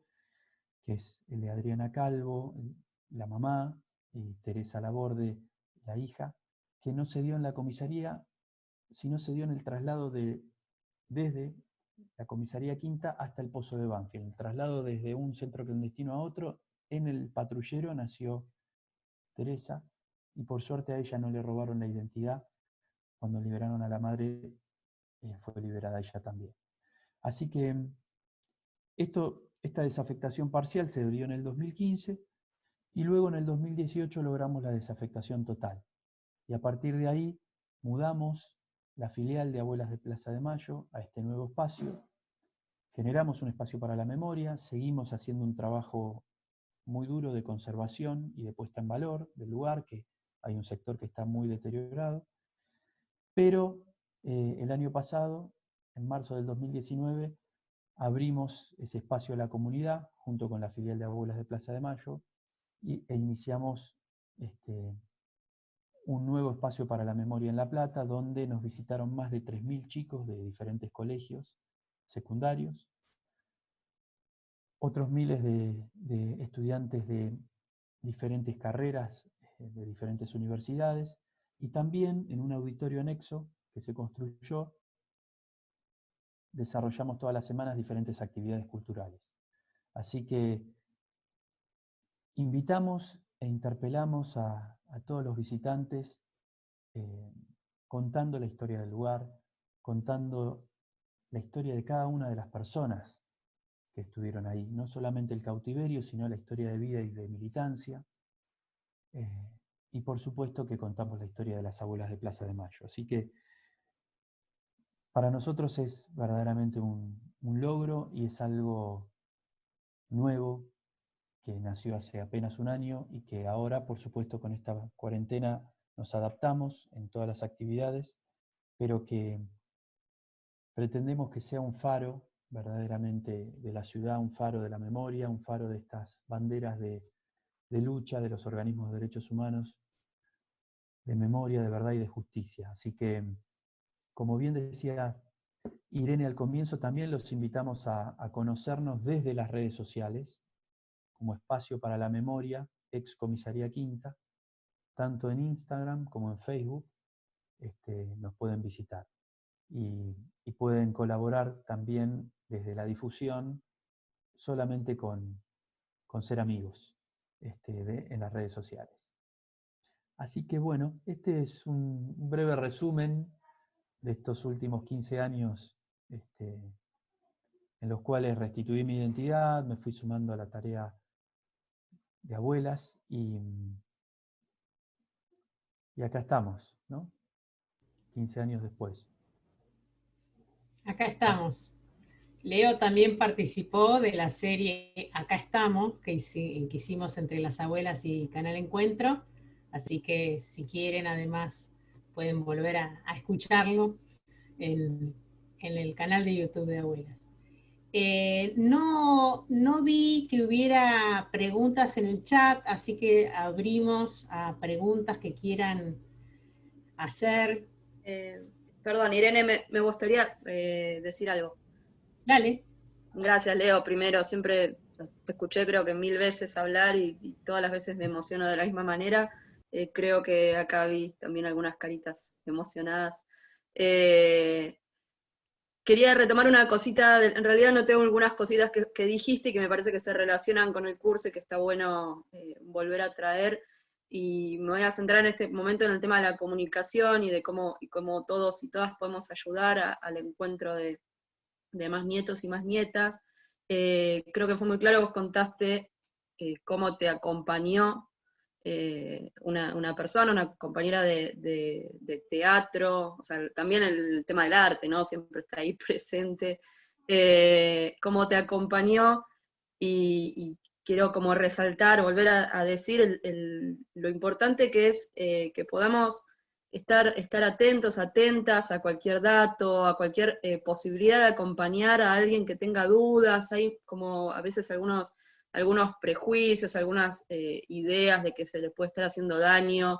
que es el de Adriana Calvo, la mamá, y Teresa Laborde, la hija, que no se dio en la comisaría, sino se dio en el traslado desde la comisaría Quinta hasta el Pozo de Banfield. El traslado desde un centro clandestino a otro, en el patrullero nació Teresa, y por suerte a ella no le robaron la identidad. Cuando liberaron a la madre, fue liberada ella también. Así que esta desafectación parcial se dio en el 2015, y luego en el 2018 logramos la desafectación total. Y a partir de ahí mudamos la filial de Abuelas de Plaza de Mayo a este nuevo espacio. Generamos un espacio para la memoria, seguimos haciendo un trabajo muy duro de conservación y de puesta en valor del lugar, que hay un sector que está muy deteriorado. Pero el año pasado, en marzo del 2019, abrimos ese espacio a la comunidad junto con la filial de Abuelas de Plaza de Mayo e iniciamos un nuevo espacio para la memoria en La Plata, donde nos visitaron más de 3.000 chicos de diferentes colegios secundarios, otros miles de estudiantes de diferentes carreras, de diferentes universidades, y también en un auditorio anexo que se construyó, desarrollamos todas las semanas diferentes actividades culturales. Así que invitamos e interpelamos a todos los visitantes contando la historia del lugar, contando la historia de cada una de las personas que estuvieron ahí, no solamente el cautiverio, sino la historia de vida y de militancia, y por supuesto que contamos la historia de las abuelas de Plaza de Mayo. Así que para nosotros es verdaderamente un logro y es algo nuevo que nació hace apenas un año y que ahora, por supuesto, con esta cuarentena nos adaptamos en todas las actividades, pero que pretendemos que sea un faro verdaderamente de la ciudad, un faro de la memoria, un faro de estas banderas de lucha de los organismos de derechos humanos, de memoria, de verdad y de justicia. Así que, como bien decía Irene al comienzo, también los invitamos a conocernos desde las redes sociales, como espacio para la memoria, ex Comisaría Quinta, tanto en Instagram como en Facebook, nos pueden visitar. Y pueden colaborar también desde la difusión, solamente con ser amigos en las redes sociales. Así que bueno, este es un breve resumen de estos últimos 15 años en los cuales restituí mi identidad, me fui sumando a la tarea de abuelas y acá estamos, ¿no? 15 años después. Acá estamos. Leo también participó de la serie Acá estamos, que hicimos entre las abuelas y Canal Encuentro, así que si quieren además pueden volver a escucharlo en el canal de YouTube de Abuelas. No vi que hubiera preguntas en el chat, así que abrimos a preguntas que quieran hacer. Perdón, Irene, me gustaría decir algo. Dale. Gracias, Leo. Primero, siempre te escuché creo que 1000 veces hablar y todas las veces me emociono de la misma manera. Creo que acá vi también algunas caritas emocionadas. Eh, Quería retomar una cosita, en realidad no tengo algunas cositas que dijiste y que me parece que se relacionan con el curso y que está bueno volver a traer. Y me voy a centrar en este momento en el tema de la comunicación y de cómo todos y todas podemos ayudar al encuentro de más nietos y más nietas. Creo que fue muy claro, vos contaste cómo te acompañó una persona, una compañera de teatro, o sea, también el tema del arte, ¿no? Siempre está ahí presente. Cómo te acompañó y quiero como resaltar, volver a decir lo importante que es que podamos estar atentos, atentas a cualquier dato, a cualquier posibilidad de acompañar a alguien que tenga dudas. Hay como a veces algunos prejuicios, algunas ideas de que se le puede estar haciendo daño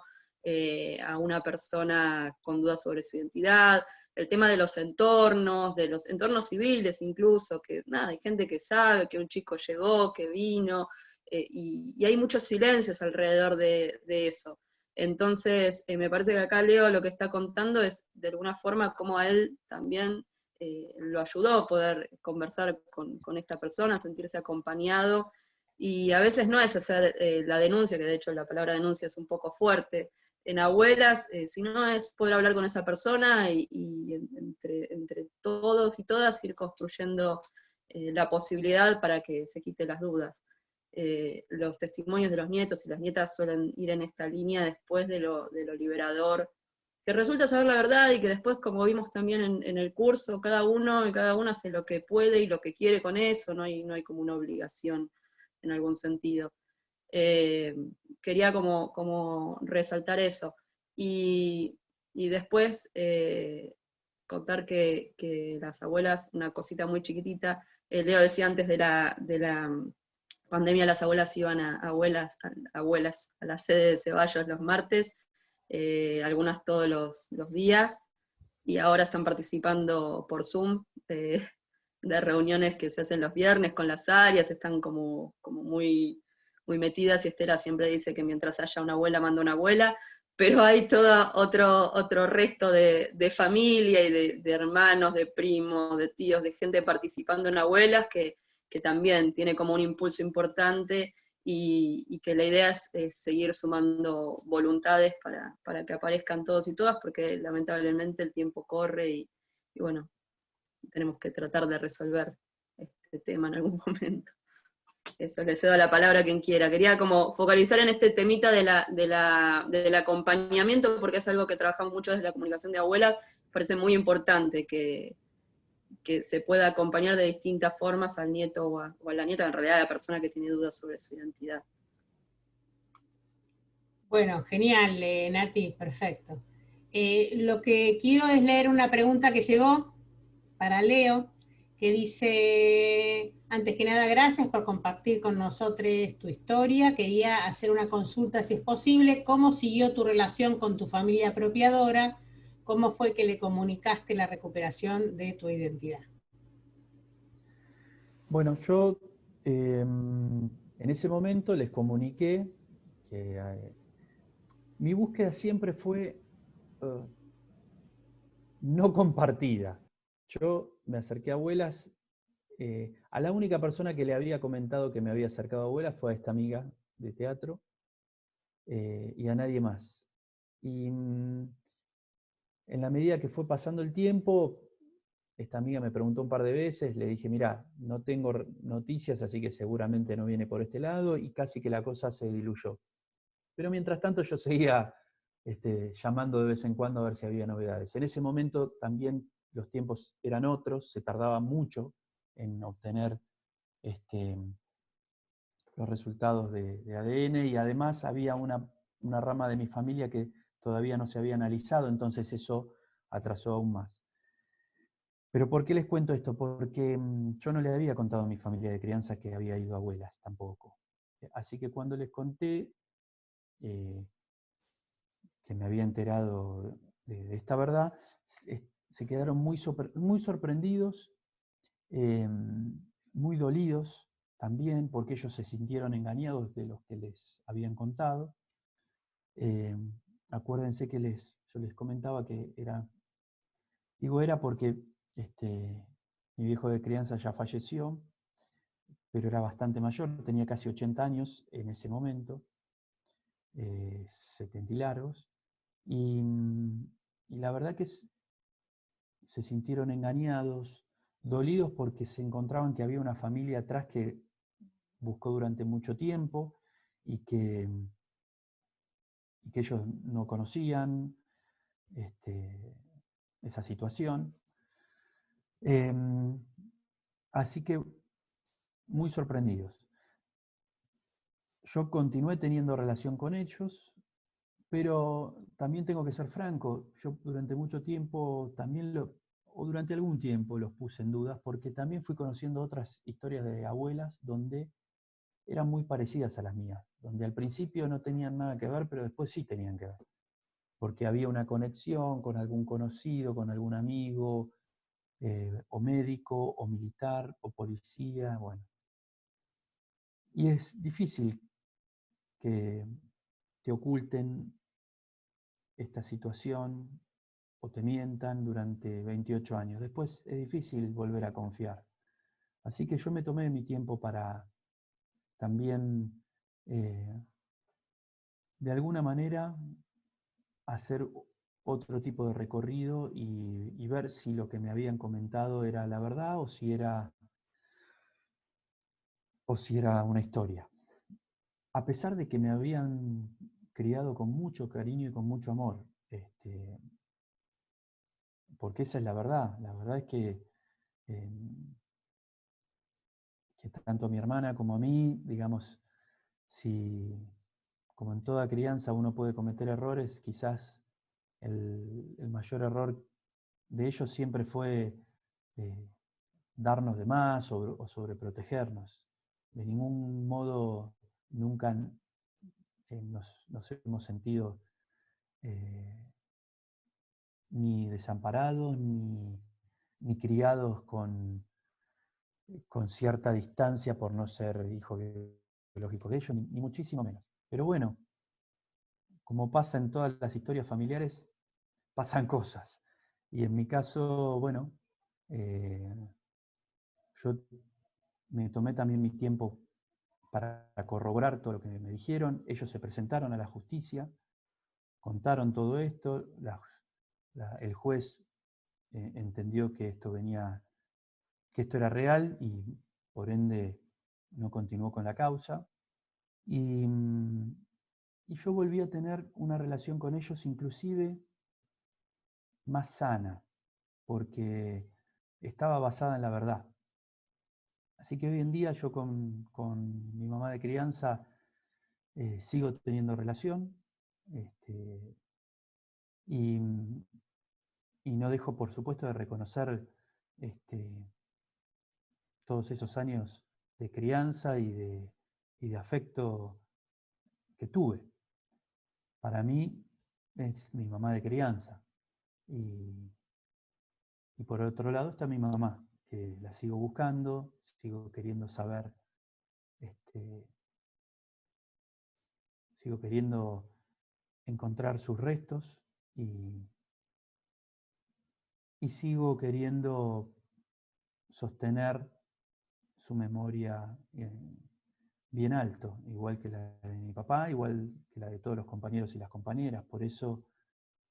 a una persona con dudas sobre su identidad. El tema de los entornos civiles incluso, que nada, hay gente que sabe que un chico llegó, que vino, y hay muchos silencios alrededor de eso. Entonces, me parece que acá Leo lo que está contando es de alguna forma cómo a él también lo ayudó a poder conversar con esta persona, sentirse acompañado, y a veces no es hacer la denuncia, que de hecho la palabra denuncia es un poco fuerte en abuelas, sino es poder hablar con esa persona y entre todos y todas ir construyendo la posibilidad para que se quite las dudas. Los testimonios de los nietos y las nietas suelen ir en esta línea después de lo liberador, que resulta saber la verdad y que después, como vimos también en el curso, cada uno y cada una hace lo que puede y lo que quiere con eso, no hay como una obligación en algún sentido. Quería como resaltar eso. Y después contar que las abuelas, una cosita muy chiquitita, Leo decía antes de la pandemia, las abuelas iban abuelas a la sede de Ceballos los martes, algunas todos los días, y ahora están participando por Zoom de reuniones que se hacen los viernes con las áreas, están como muy metidas, y Estela siempre dice que mientras haya una abuela, manda una abuela, pero hay todo otro resto de familia y de hermanos, de primos, de tíos, de gente participando en abuelas que también tiene como un impulso importante, y que la idea es seguir sumando voluntades para que aparezcan todos y todas, porque lamentablemente el tiempo corre y bueno, tenemos que tratar de resolver este tema en algún momento. Eso, le cedo la palabra a quien quiera. Quería como focalizar en este temita del acompañamiento, porque es algo que trabajamos mucho desde la comunicación de abuelas. Parece muy importante que se pueda acompañar de distintas formas al nieto o a la nieta, en realidad a la persona que tiene dudas sobre su identidad. Bueno, genial, Nati, perfecto. Lo que quiero es leer una pregunta que llegó para Leo, que dice, antes que nada, gracias por compartir con nosotros tu historia. Quería hacer una consulta, si es posible, ¿cómo siguió tu relación con tu familia apropiadora? ¿Cómo fue que le comunicaste la recuperación de tu identidad? Bueno, yo en ese momento les comuniqué que mi búsqueda siempre fue no compartida. Yo me acerqué a abuelas. A la única persona que le había comentado que me había acercado a abuelas fue a esta amiga de teatro, y a nadie más. Y en la medida que fue pasando el tiempo, esta amiga me preguntó un par de veces, le dije, mira, no tengo noticias, así que seguramente no viene por este lado, y casi que la cosa se diluyó. Pero mientras tanto yo seguía llamando de vez en cuando a ver si había novedades. En ese momento también los tiempos eran otros, se tardaba mucho en obtener los resultados de ADN, y además había una rama de mi familia que todavía no se había analizado, entonces eso atrasó aún más. Pero ¿por qué les cuento esto? Porque yo no le había contado a mi familia de crianza que había ido a abuelas tampoco. Así que cuando les conté que me había enterado de esta verdad, se quedaron muy sorprendidos. muy dolidos también, porque ellos se sintieron engañados de los que les habían contado. Acuérdense que yo les comentaba que era porque mi viejo de crianza ya falleció, pero era bastante mayor, tenía casi 80 años en ese momento, 70 y largos, y la verdad que se sintieron engañados, dolidos porque se encontraban que había una familia atrás que buscó durante mucho tiempo y que ellos no conocían esa situación. Así que muy sorprendidos. Yo continué teniendo relación con ellos, pero también tengo que ser franco, yo durante mucho tiempo o durante algún tiempo los puse en dudas, porque también fui conociendo otras historias de abuelas donde eran muy parecidas a las mías, donde al principio no tenían nada que ver, pero después sí tenían que ver, porque había una conexión con algún conocido, con algún amigo, o médico, o militar, o policía, bueno. Y es difícil que te oculten esta situación o te mientan durante 28 años. Después es difícil volver a confiar. Así que yo me tomé mi tiempo para también, de alguna manera, hacer otro tipo de recorrido y ver si lo que me habían comentado era la verdad o si era una historia. A pesar de que me habían criado con mucho cariño y con mucho amor, porque esa es la verdad es eh, que tanto a mi hermana como a mí, digamos, si como en toda crianza uno puede cometer errores, quizás el mayor error de ellos siempre fue darnos de más o sobreprotegernos. De ningún modo nunca nos hemos sentido ni desamparados ni criados con cierta distancia por no ser hijos biológicos de ellos, ni muchísimo menos. Pero bueno, como pasa en todas las historias familiares, pasan cosas. Y en mi caso, bueno, yo me tomé también mi tiempo para corroborar todo lo que me dijeron. Ellos se presentaron a la justicia, contaron todo esto, el juez entendió que esto era real y por ende no continuó con la causa. Y yo volví a tener una relación con ellos inclusive más sana, porque estaba basada en la verdad. Así que hoy en día yo con mi mamá de crianza sigo teniendo relación y, no dejo, por supuesto, de reconocer todos esos años de crianza y de afecto que tuve. Para mí es mi mamá de crianza. Y por otro lado está mi mamá, que la sigo buscando, sigo queriendo saber, sigo queriendo encontrar sus restos y sigo queriendo sostener su memoria bien alto, igual que la de mi papá, igual que la de todos los compañeros y las compañeras. Por eso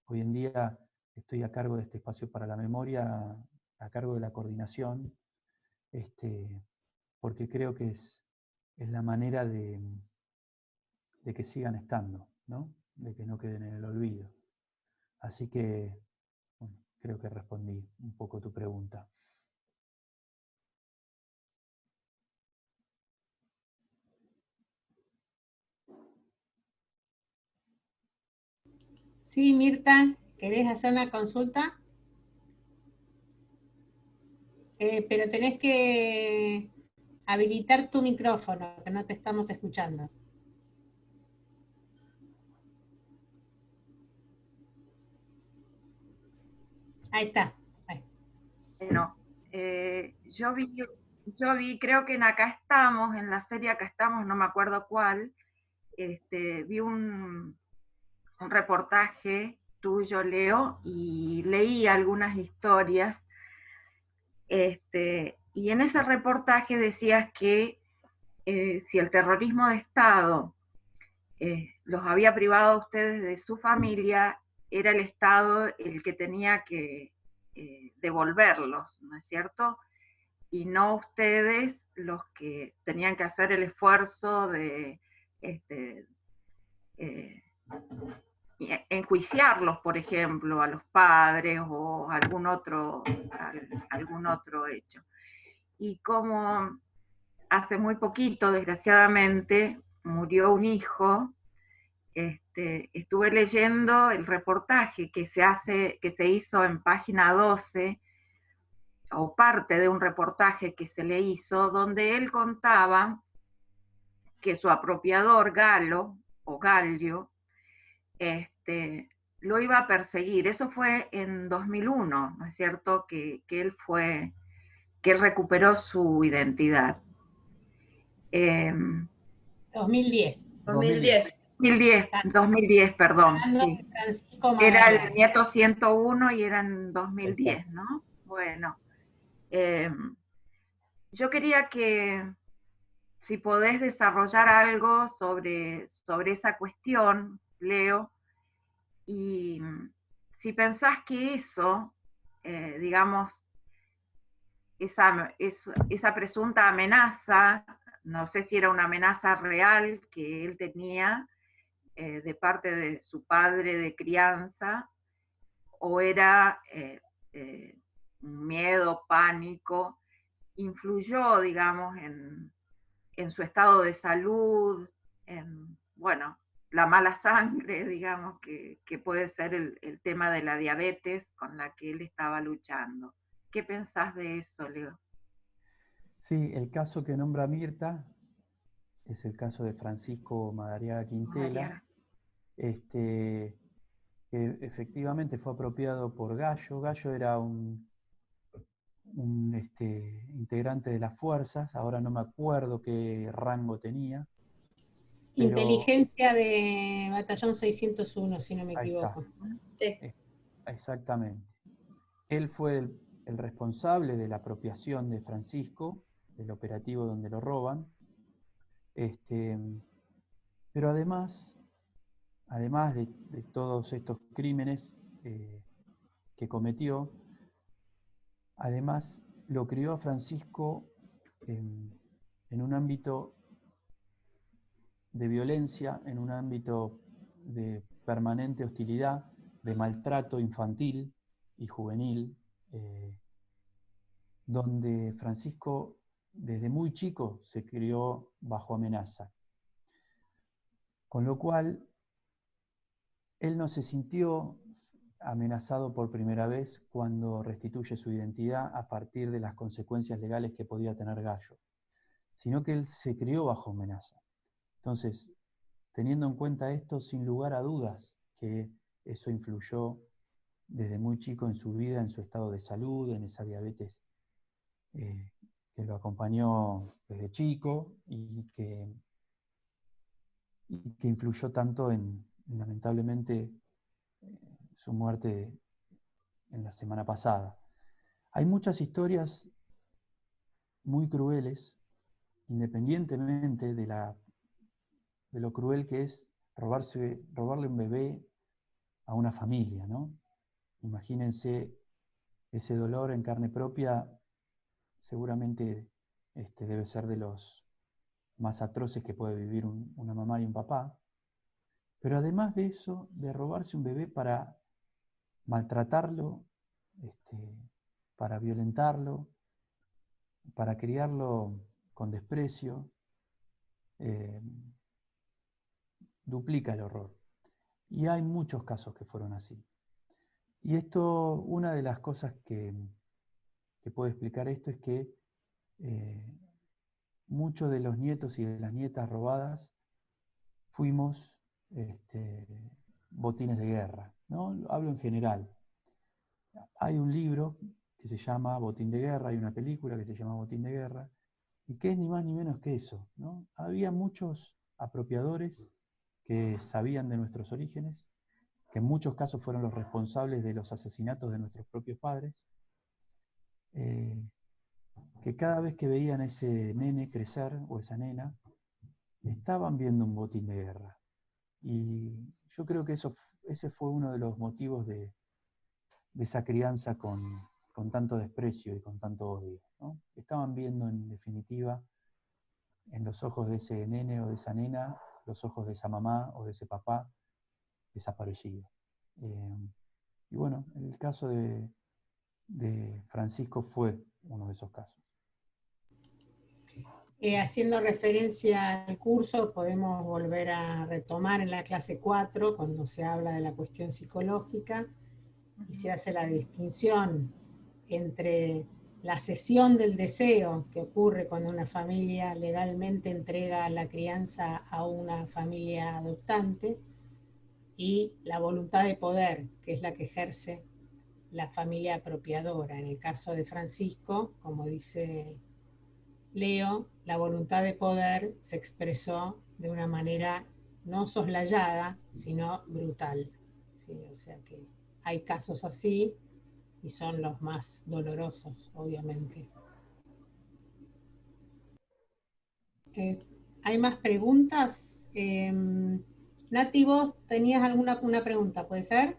hoy en día estoy a cargo de este espacio para la memoria, a cargo de la coordinación, porque creo que es la manera de que sigan estando, ¿no? De que no queden en el olvido. Así que, bueno, creo que respondí un poco tu pregunta. Sí, Mirta, ¿querés hacer una consulta? Pero tenés que habilitar tu micrófono, que no te estamos escuchando. Ahí está. Ahí. Bueno, yo vi yo vi, creo que en Acá Estamos, en la serie Acá Estamos, no me acuerdo cuál, vi un reportaje tuyo, Leo, y leí algunas historias. Y en ese reportaje decías que si el terrorismo de Estado los había privado a ustedes de su familia, era el Estado el que tenía que devolverlos, ¿no es cierto? Y no ustedes los que tenían que hacer el esfuerzo de eh, enjuiciarlos, por ejemplo, a los padres o algún otro hecho. Y como hace muy poquito, desgraciadamente, murió un hijo, estuve leyendo el reportaje que se hizo en Página 12, o parte de un reportaje que se le hizo, donde él contaba que su apropiador, Galo, o Gallo, lo iba a perseguir. Eso fue en 2001, ¿no es cierto? Que él recuperó su identidad. 2010. 2010. 2010, perdón. Hablando Sí. de Francisco Era Madariaga. el nieto 101 y era en 2010, Exacto. ¿no? Bueno, yo quería que, si podés desarrollar algo sobre esa cuestión, Leo, y si pensás que eso, digamos, esa presunta amenaza, no sé si era una amenaza real que él tenía de parte de su padre de crianza, o era miedo, pánico, influyó, digamos, en su estado de salud, en, bueno, la mala sangre, digamos, que puede ser el tema de la diabetes con la que él estaba luchando. ¿Qué pensás de eso, Leo? Sí, el caso que nombra Mirta es el caso de Francisco Madariaga Quintela, que efectivamente fue apropiado por Gallo. Gallo era un integrante de las fuerzas, ahora no me acuerdo qué rango tenía. Pero Inteligencia de Batallón 601, si no me ahí está. equivoco. Sí. Exactamente. Él fue el responsable de la apropiación de Francisco, del operativo donde lo roban. Pero además de todos estos crímenes que cometió, además lo crió a Francisco en un ámbito de violencia, en un ámbito de permanente hostilidad, de maltrato infantil y juvenil, donde Francisco desde muy chico se crió bajo amenaza. Con lo cual, él no se sintió amenazado por primera vez cuando restituye su identidad a partir de las consecuencias legales que podía tener Gallo, sino que él se crió bajo amenaza. Entonces, teniendo en cuenta esto, sin lugar a dudas que eso influyó desde muy chico en su vida, en su estado de salud, en esa diabetes que lo acompañó desde chico y que influyó tanto en lamentablemente, su muerte en la semana pasada. Hay muchas historias muy crueles, independientemente de lo cruel que es robarle un bebé a una familia, ¿no? Imagínense ese dolor en carne propia, seguramente debe ser de los más atroces que puede vivir una mamá y un papá. Pero además de eso, de robarse un bebé para maltratarlo, para violentarlo, para criarlo con desprecio, duplica el horror. Y hay muchos casos que fueron así. Y esto, una de las cosas que puede explicar esto es que muchos de los nietos y de las nietas robadas fuimos botines de guerra, ¿no? Hablo en general. Hay un libro que se llama Botín de Guerra, hay una película que se llama Botín de Guerra, y que es ni más ni menos que eso, ¿no? Había muchos apropiadores que sabían de nuestros orígenes, que en muchos casos fueron los responsables de los asesinatos de nuestros propios padres, que cada vez que veían a ese nene crecer, o esa nena, estaban viendo un botín de guerra. Y yo creo que ese fue uno de los motivos de esa crianza con tanto desprecio y con tanto odio, ¿no? Estaban viendo, en definitiva, en los ojos de ese nene o de esa nena, los ojos de esa mamá o de ese papá desaparecido. Y bueno, el caso de Francisco fue uno de esos casos. Haciendo referencia al curso, podemos volver a retomar en la clase 4, cuando se habla de la cuestión psicológica, y se hace la distinción entre la cesión del deseo que ocurre cuando una familia legalmente entrega la crianza a una familia adoptante, y la voluntad de poder, que es la que ejerce la familia apropiadora. En el caso de Francisco, como dice Leo, la voluntad de poder se expresó de una manera no soslayada, sino brutal. ¿Sí? O sea que hay casos así y son los más dolorosos, obviamente. ¿Hay más preguntas? Nati, vos tenías una pregunta, ¿puede ser?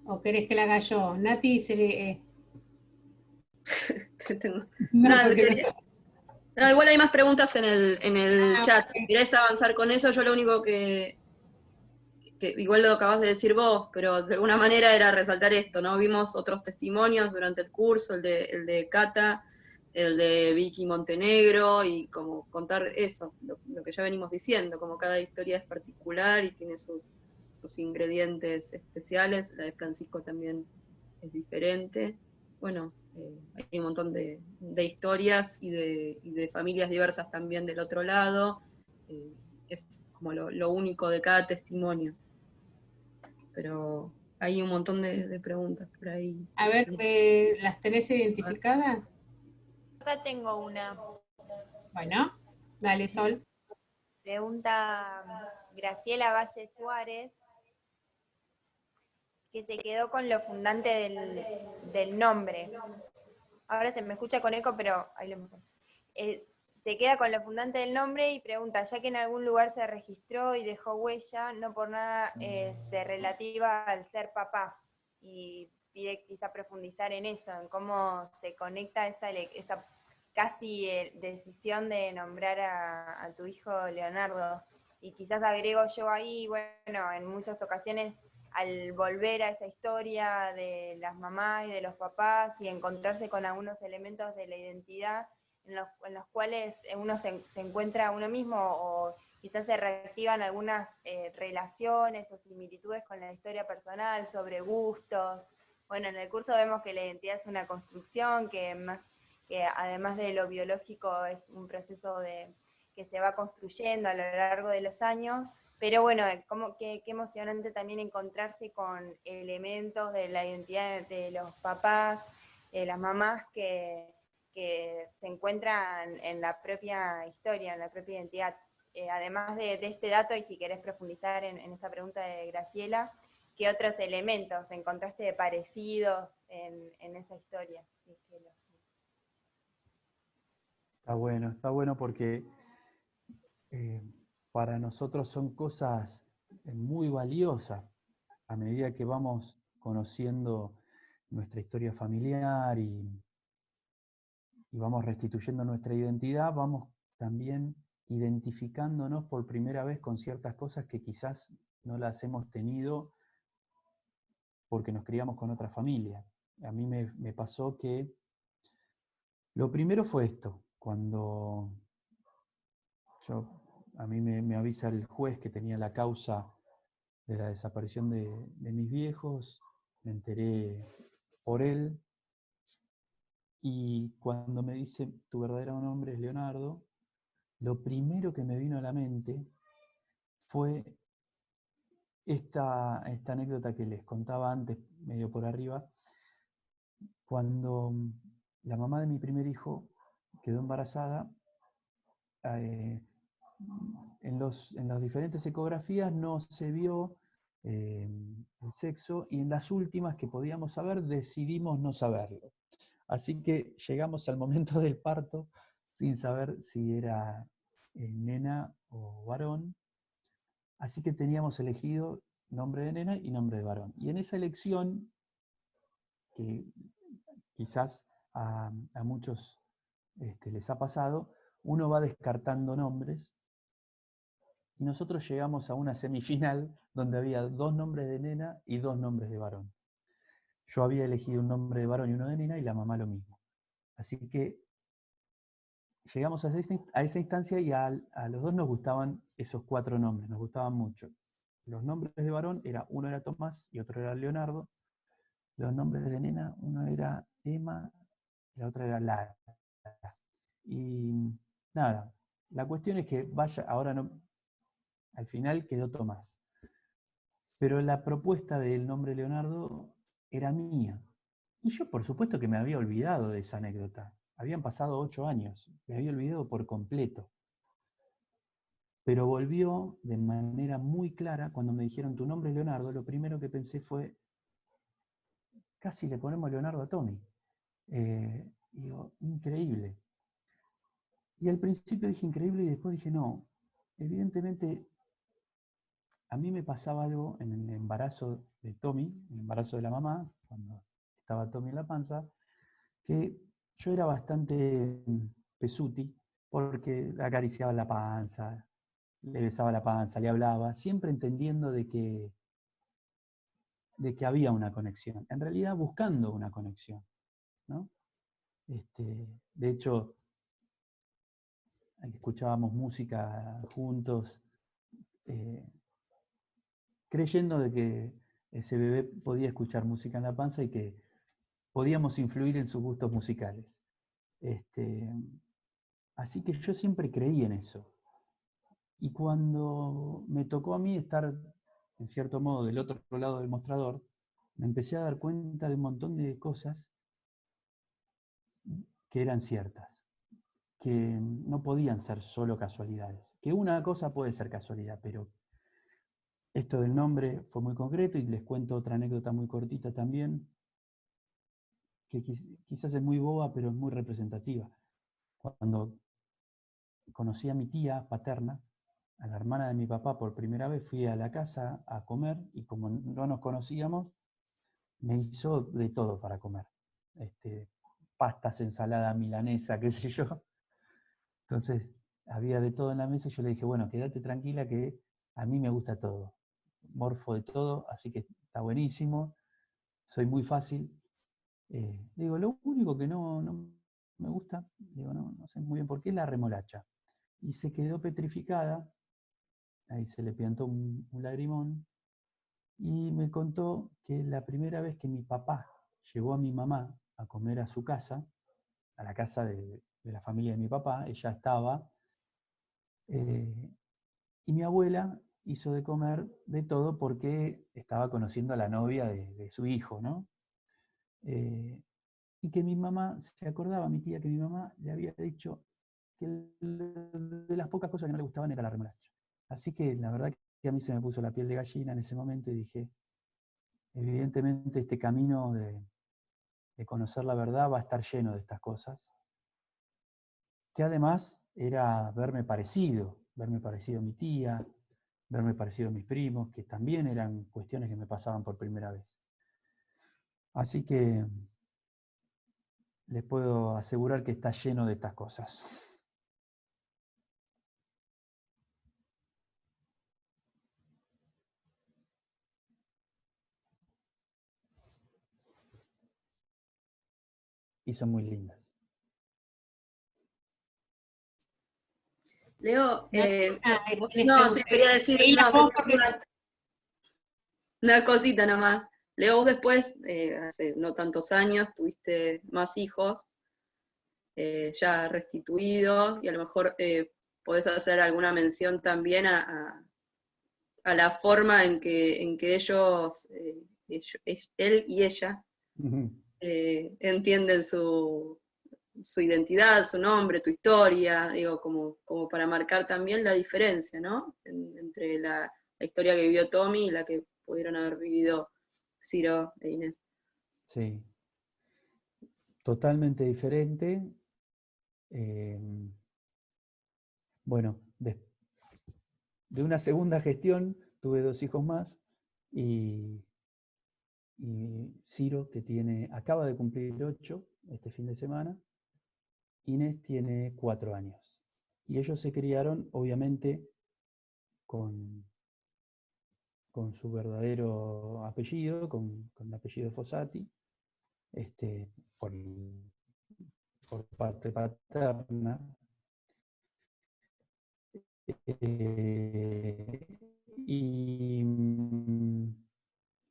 ¿O querés que la haga yo? Nati se le... No, porque... no, igual hay más preguntas en el chat. Okay. Si querés avanzar con eso, yo lo único que igual lo acabas de decir vos, pero de alguna manera era resaltar esto, ¿no? Vimos otros testimonios durante el curso, el de Cata, el de Vicky Montenegro, y como contar eso, lo que ya venimos diciendo, como cada historia es particular y tiene sus ingredientes especiales. La de Francisco también es diferente. Bueno, hay un montón de historias y de familias diversas también del otro lado. Es como lo único de cada testimonio. Pero hay un montón de preguntas por ahí. A ver, ¿las tenés identificadas? Acá tengo una Bueno, dale, Sol. pregunta. Graciela Valle Suárez, que se quedó con lo fundante del nombre. Ahora se me escucha con eco, pero ahí lo mejor. Se queda con lo fundante del nombre y pregunta, ya que en algún lugar se registró y dejó huella, no por nada se relativa al ser papá, y pide quizá profundizar en eso, en cómo se conecta esa casi decisión de nombrar a tu hijo Leonardo. Y quizás agrego yo ahí, bueno, en muchas ocasiones al volver a esa historia de las mamás y de los papás y encontrarse con algunos elementos de la identidad en los cuales uno se encuentra a uno mismo, o quizás se reactivan algunas relaciones o similitudes con la historia personal, sobre gustos. Bueno, en el curso vemos que la identidad es una construcción, que además de lo biológico es un proceso que se va construyendo a lo largo de los años. Pero bueno, qué emocionante también encontrarse con elementos de la identidad de los papás, de las mamás que se encuentran en la propia historia, en la propia identidad. Además de este dato, y si querés profundizar en esta pregunta de Graciela, ¿qué otros elementos encontraste de parecidos en esa historia? Está bueno porque para nosotros son cosas muy valiosas a medida que vamos conociendo nuestra historia familiar y vamos restituyendo nuestra identidad, vamos también identificándonos por primera vez con ciertas cosas que quizás no las hemos tenido porque nos criamos con otra familia. A mí me pasó que lo primero fue esto, cuando a mí me avisa el juez que tenía la causa de la desaparición de mis viejos, me enteré por él, y cuando me dice tu verdadero nombre es Leonardo, lo primero que me vino a la mente fue esta anécdota que les contaba antes, medio por arriba, cuando la mamá de mi primer hijo quedó embarazada, en las diferentes ecografías no se vio el sexo, y en las últimas que podíamos saber decidimos no saberlo. Así que llegamos al momento del parto sin saber si era nena o varón. Así que teníamos elegido nombre de nena y nombre de varón. Y en esa elección, que quizás a muchos les ha pasado, uno va descartando nombres, y nosotros llegamos a una semifinal donde había 2 nombres de nena y 2 nombres de varón. Yo había elegido un nombre de varón y uno de nena, y la mamá lo mismo. Así que llegamos a esa instancia, y a los 2 nos gustaban esos 4 nombres, nos gustaban mucho. Los nombres de varón, uno era Tomás y otro era Leonardo. Los nombres de nena, uno era Emma y la otra era Lara. Y nada, la cuestión es que ahora no, al final quedó Tomás. Pero la propuesta del nombre Leonardo era mía. Y yo, por supuesto, que me había olvidado de esa anécdota. Habían pasado 8 años, me había olvidado por completo. Pero volvió de manera muy clara cuando me dijeron tu nombre es Leonardo. Lo primero que pensé fue, casi le ponemos Leonardo a Tommy. Digo, increíble. Y al principio dije increíble, y después dije no. Evidentemente, a mí me pasaba algo en el embarazo de Tommy, el embarazo de la mamá, cuando estaba Tommy en la panza, que yo era bastante pesuti, porque le acariciaba la panza, le besaba la panza, le hablaba, siempre entendiendo de que había una conexión, en realidad buscando una conexión, ¿no? De hecho, escuchábamos música juntos, creyendo de que ese bebé podía escuchar música en la panza y que podíamos influir en sus gustos musicales. Así que yo siempre creí en eso. Y cuando me tocó a mí estar, en cierto modo, del otro lado del mostrador, me empecé a dar cuenta de un montón de cosas que eran ciertas, que no podían ser solo casualidades. Que una cosa puede ser casualidad, pero esto del nombre fue muy concreto, y les cuento otra anécdota muy cortita también, que quizás es muy boba, pero es muy representativa. Cuando conocí a mi tía paterna, a la hermana de mi papá, por primera vez, fui a la casa a comer, y como no nos conocíamos, me hizo de todo para comer. Pastas, ensalada, milanesa, qué sé yo. Entonces, había de todo en la mesa, y yo le dije, bueno, quédate tranquila que a mí me gusta todo. Morfo de todo, así que está buenísimo. Soy muy fácil. Digo, lo único que no me gusta, digo, no sé muy bien por qué, es la remolacha. Y se quedó petrificada, ahí se le piantó un lagrimón, y me contó que la primera vez que mi papá llevó a mi mamá a comer a su casa, a la casa de la familia de mi papá, ella estaba, y mi abuela hizo de comer de todo porque estaba conociendo a la novia de su hijo, ¿no? Y que mi mamá, se acordaba, mi tía, que mi mamá le había dicho que de las pocas cosas que no le gustaban era la remolacha. Así que la verdad que a mí se me puso la piel de gallina en ese momento, y dije, evidentemente este camino de conocer la verdad va a estar lleno de estas cosas, que además era verme parecido a mi tía, verme parecido a mis primos, que también eran cuestiones que me pasaban por primera vez. Así que les puedo asegurar que está lleno de estas cosas. Y son muy lindas. Leo, no, sí, quería decir una cosita nomás. Leo, vos después, hace no tantos años, tuviste más hijos, ya restituidos, y a lo mejor podés hacer alguna mención también a a la forma en que ellos, él y ella, entienden su identidad, su nombre, tu historia, digo, como para marcar también la diferencia, ¿no? Entre la historia que vivió Tommy y la que pudieron haber vivido Ciro e Inés. Sí, totalmente diferente. Bueno, de una segunda gestión tuve 2 hijos más y Ciro, que acaba de cumplir 8 este fin de semana, Inés tiene 4 años. Y ellos se criaron, obviamente, con su verdadero apellido, con el apellido Fossati, por, por parte paterna. Y,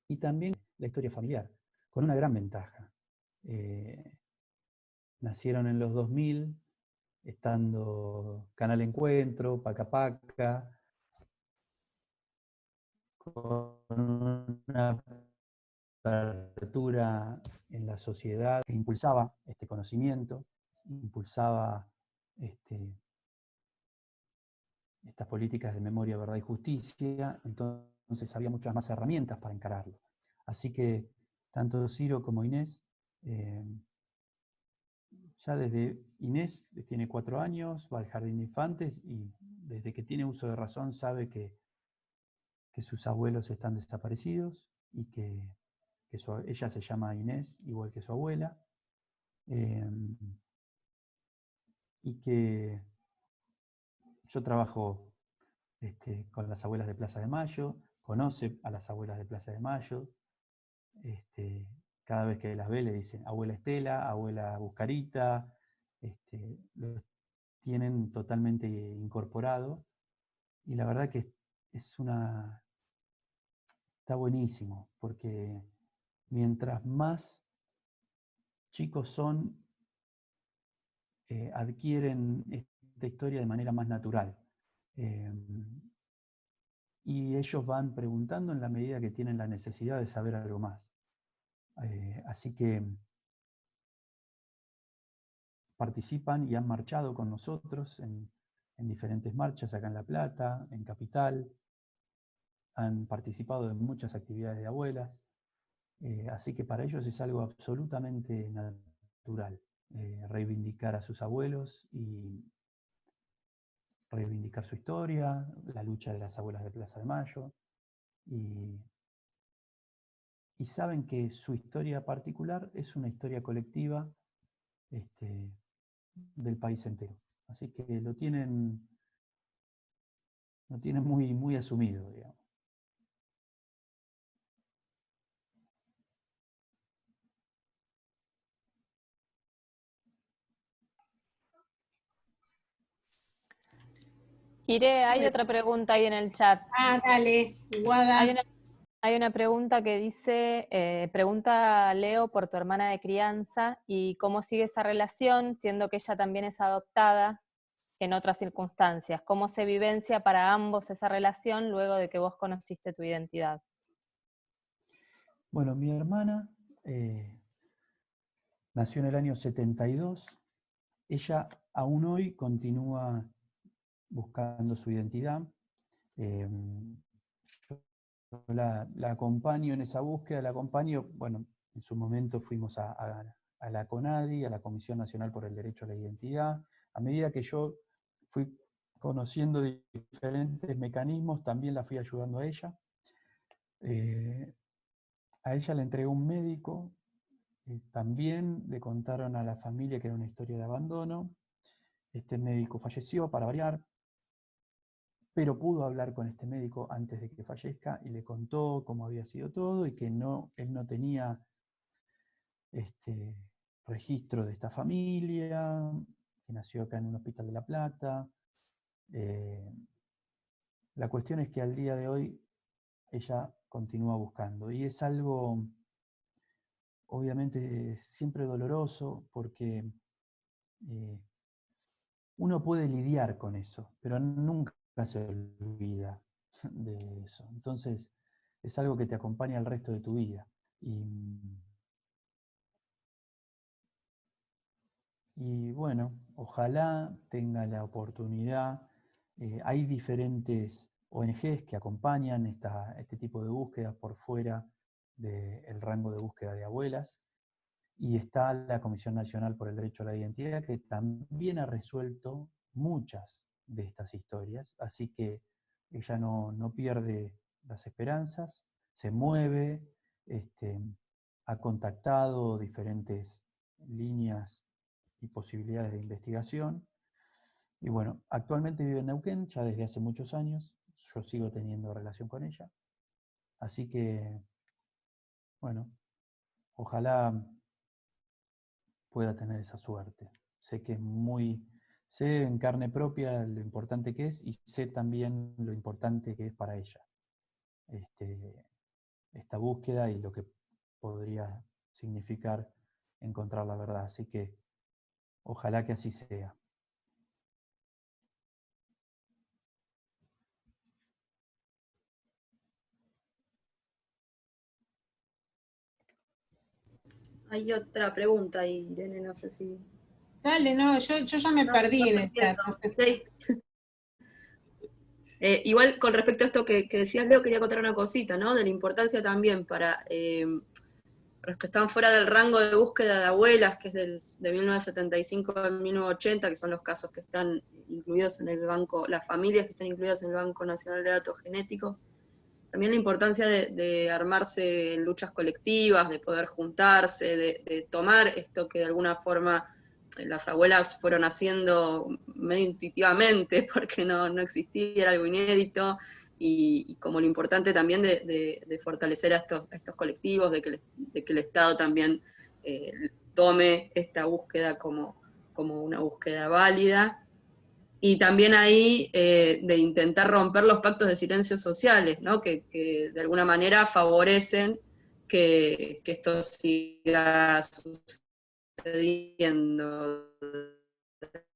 y también la historia familiar, con una gran ventaja. Nacieron en los 2000, estando Canal Encuentro, Paca Paca, con una apertura en la sociedad que impulsaba este conocimiento, impulsaba estas políticas de memoria, verdad y justicia, entonces había muchas más herramientas para encararlo. Así que tanto Ciro como Inés, ya desde Inés tiene 4 años, va al jardín de infantes y desde que tiene uso de razón sabe que sus abuelos están desaparecidos y que ella se llama Inés, igual que su abuela, y que yo trabajo con las abuelas de Plaza de Mayo, conoce a las abuelas de Plaza de Mayo, cada vez que las ve le dicen abuela Estela, abuela Buscarita, lo tienen totalmente incorporado, y la verdad que está buenísimo, porque mientras más chicos son, adquieren esta historia de manera más natural. Y ellos van preguntando en la medida que tienen la necesidad de saber algo más. Así que participan y han marchado con nosotros en diferentes marchas acá en La Plata, en Capital. Han participado en muchas actividades de abuelas. Así que para ellos es algo absolutamente natural reivindicar a sus abuelos y reivindicar su historia, la lucha de las abuelas de Plaza de Mayo, y saben que su historia particular es una historia colectiva del país entero. Así que lo tienen muy, muy asumido, digamos. Ire, hay otra pregunta ahí en el chat. Ah, dale, Guada. Hay una pregunta que dice, pregunta Leo por tu hermana de crianza y cómo sigue esa relación, siendo que ella también es adoptada en otras circunstancias. ¿Cómo se vivencia para ambos esa relación luego de que vos conociste tu identidad? Bueno, mi hermana nació en el año 72. Ella aún hoy continúa buscando su identidad. Yo la acompaño en esa búsqueda, la acompaño, bueno, en su momento fuimos a la CONADI, a la Comisión Nacional por el Derecho a la Identidad. A medida que yo fui conociendo diferentes mecanismos, también la fui ayudando a ella. A ella le entregó un médico, también le contaron a la familia que era una historia de abandono. Este médico falleció, para variar, pero pudo hablar con este médico antes de que fallezca y le contó cómo había sido todo y que él no tenía registro de esta familia, que nació acá en un hospital de La Plata. La cuestión es que al día de hoy ella continúa buscando y es algo obviamente siempre doloroso porque uno puede lidiar con eso, pero nunca se olvida. de eso. Entonces, es algo que te acompaña el resto de tu vida. Y bueno, ojalá tenga la oportunidad. Hay diferentes ONGs que acompañan este tipo de búsquedas por fuera del rango de búsqueda de abuelas. Y está la Comisión Nacional por el Derecho a la Identidad, que también ha resuelto muchas de estas historias. Así que ella no pierde las esperanzas, se mueve, ha contactado diferentes líneas y posibilidades de investigación. Y bueno, actualmente vive en Neuquén, ya desde hace muchos años. Yo sigo teniendo relación con ella. Así que, bueno, ojalá pueda tener esa suerte. Sé que sé en carne propia lo importante que es y sé también lo importante que es para ella esta búsqueda y lo que podría significar encontrar la verdad. Así que ojalá que así sea. Hay otra pregunta, Irene, no sé si... Dale, no, yo ya me perdí en el chat. Okay. Igual con respecto a esto que decías, Leo, quería contar una cosita, ¿no? De la importancia también para los que están fuera del rango de búsqueda de abuelas, que es de 1975 a 1980, que son los casos que están incluidos en el banco, las familias que están incluidas en el Banco Nacional de Datos Genéticos. También la importancia de armarse en luchas colectivas, de poder juntarse, de tomar esto que de alguna forma las abuelas fueron haciendo medio intuitivamente, porque no existía, era algo inédito, y como lo importante también de fortalecer a estos colectivos, de que el Estado también tome esta búsqueda como una búsqueda válida. Y también ahí de intentar romper los pactos de silencio sociales, ¿no? que de alguna manera favorecen que esto siga sucediendo,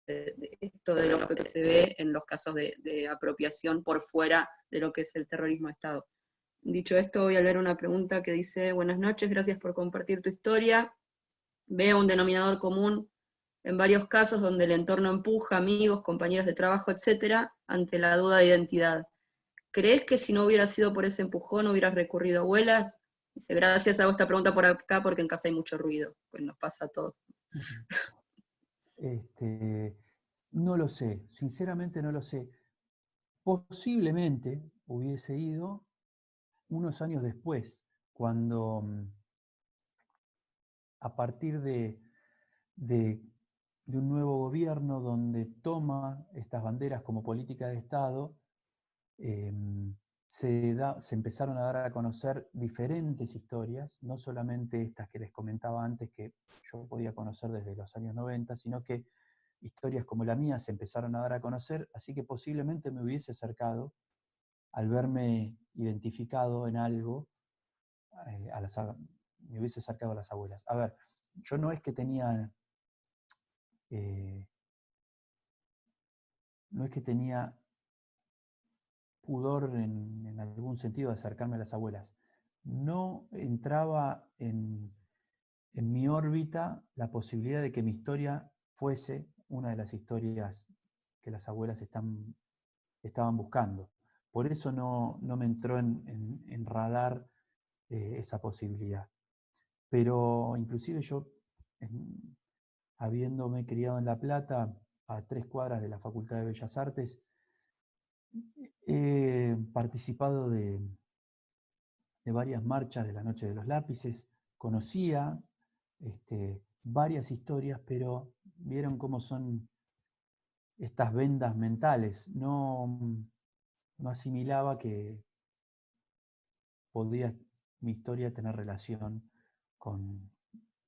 esto de lo que se ve en los casos de apropiación por fuera de lo que es el terrorismo de Estado. Dicho esto, voy a leer una pregunta que dice: buenas noches, gracias por compartir tu historia. Veo un denominador común en varios casos donde el entorno empuja, amigos, compañeros de trabajo, etcétera, ante la duda de identidad. ¿Crees que si no hubiera sido por ese empujón hubieras recurrido a abuelas? Dice: gracias, hago esta pregunta por acá porque en casa hay mucho ruido, pues nos pasa a todos. No lo sé, sinceramente no lo sé. Posiblemente hubiese ido unos años después, cuando a partir de un nuevo gobierno donde toma estas banderas como política de Estado, se empezaron a dar a conocer diferentes historias, no solamente estas que les comentaba antes, que yo podía conocer desde los años 90, sino que historias como la mía se empezaron a dar a conocer, así que posiblemente me hubiese acercado, al verme identificado en algo, me hubiese acercado a las abuelas. A ver, yo no es que tenía pudor en algún sentido de acercarme a las abuelas. No entraba en mi órbita la posibilidad de que mi historia fuese una de las historias que las abuelas estaban buscando. Por eso no me entró en radar esa posibilidad. Pero inclusive yo, habiéndome criado en La Plata, a 3 cuadras de la Facultad de Bellas Artes, he participado de varias marchas de la Noche de los Lápices, conocía varias historias, pero vieron cómo son estas vendas mentales. No asimilaba que podía mi historia tener relación con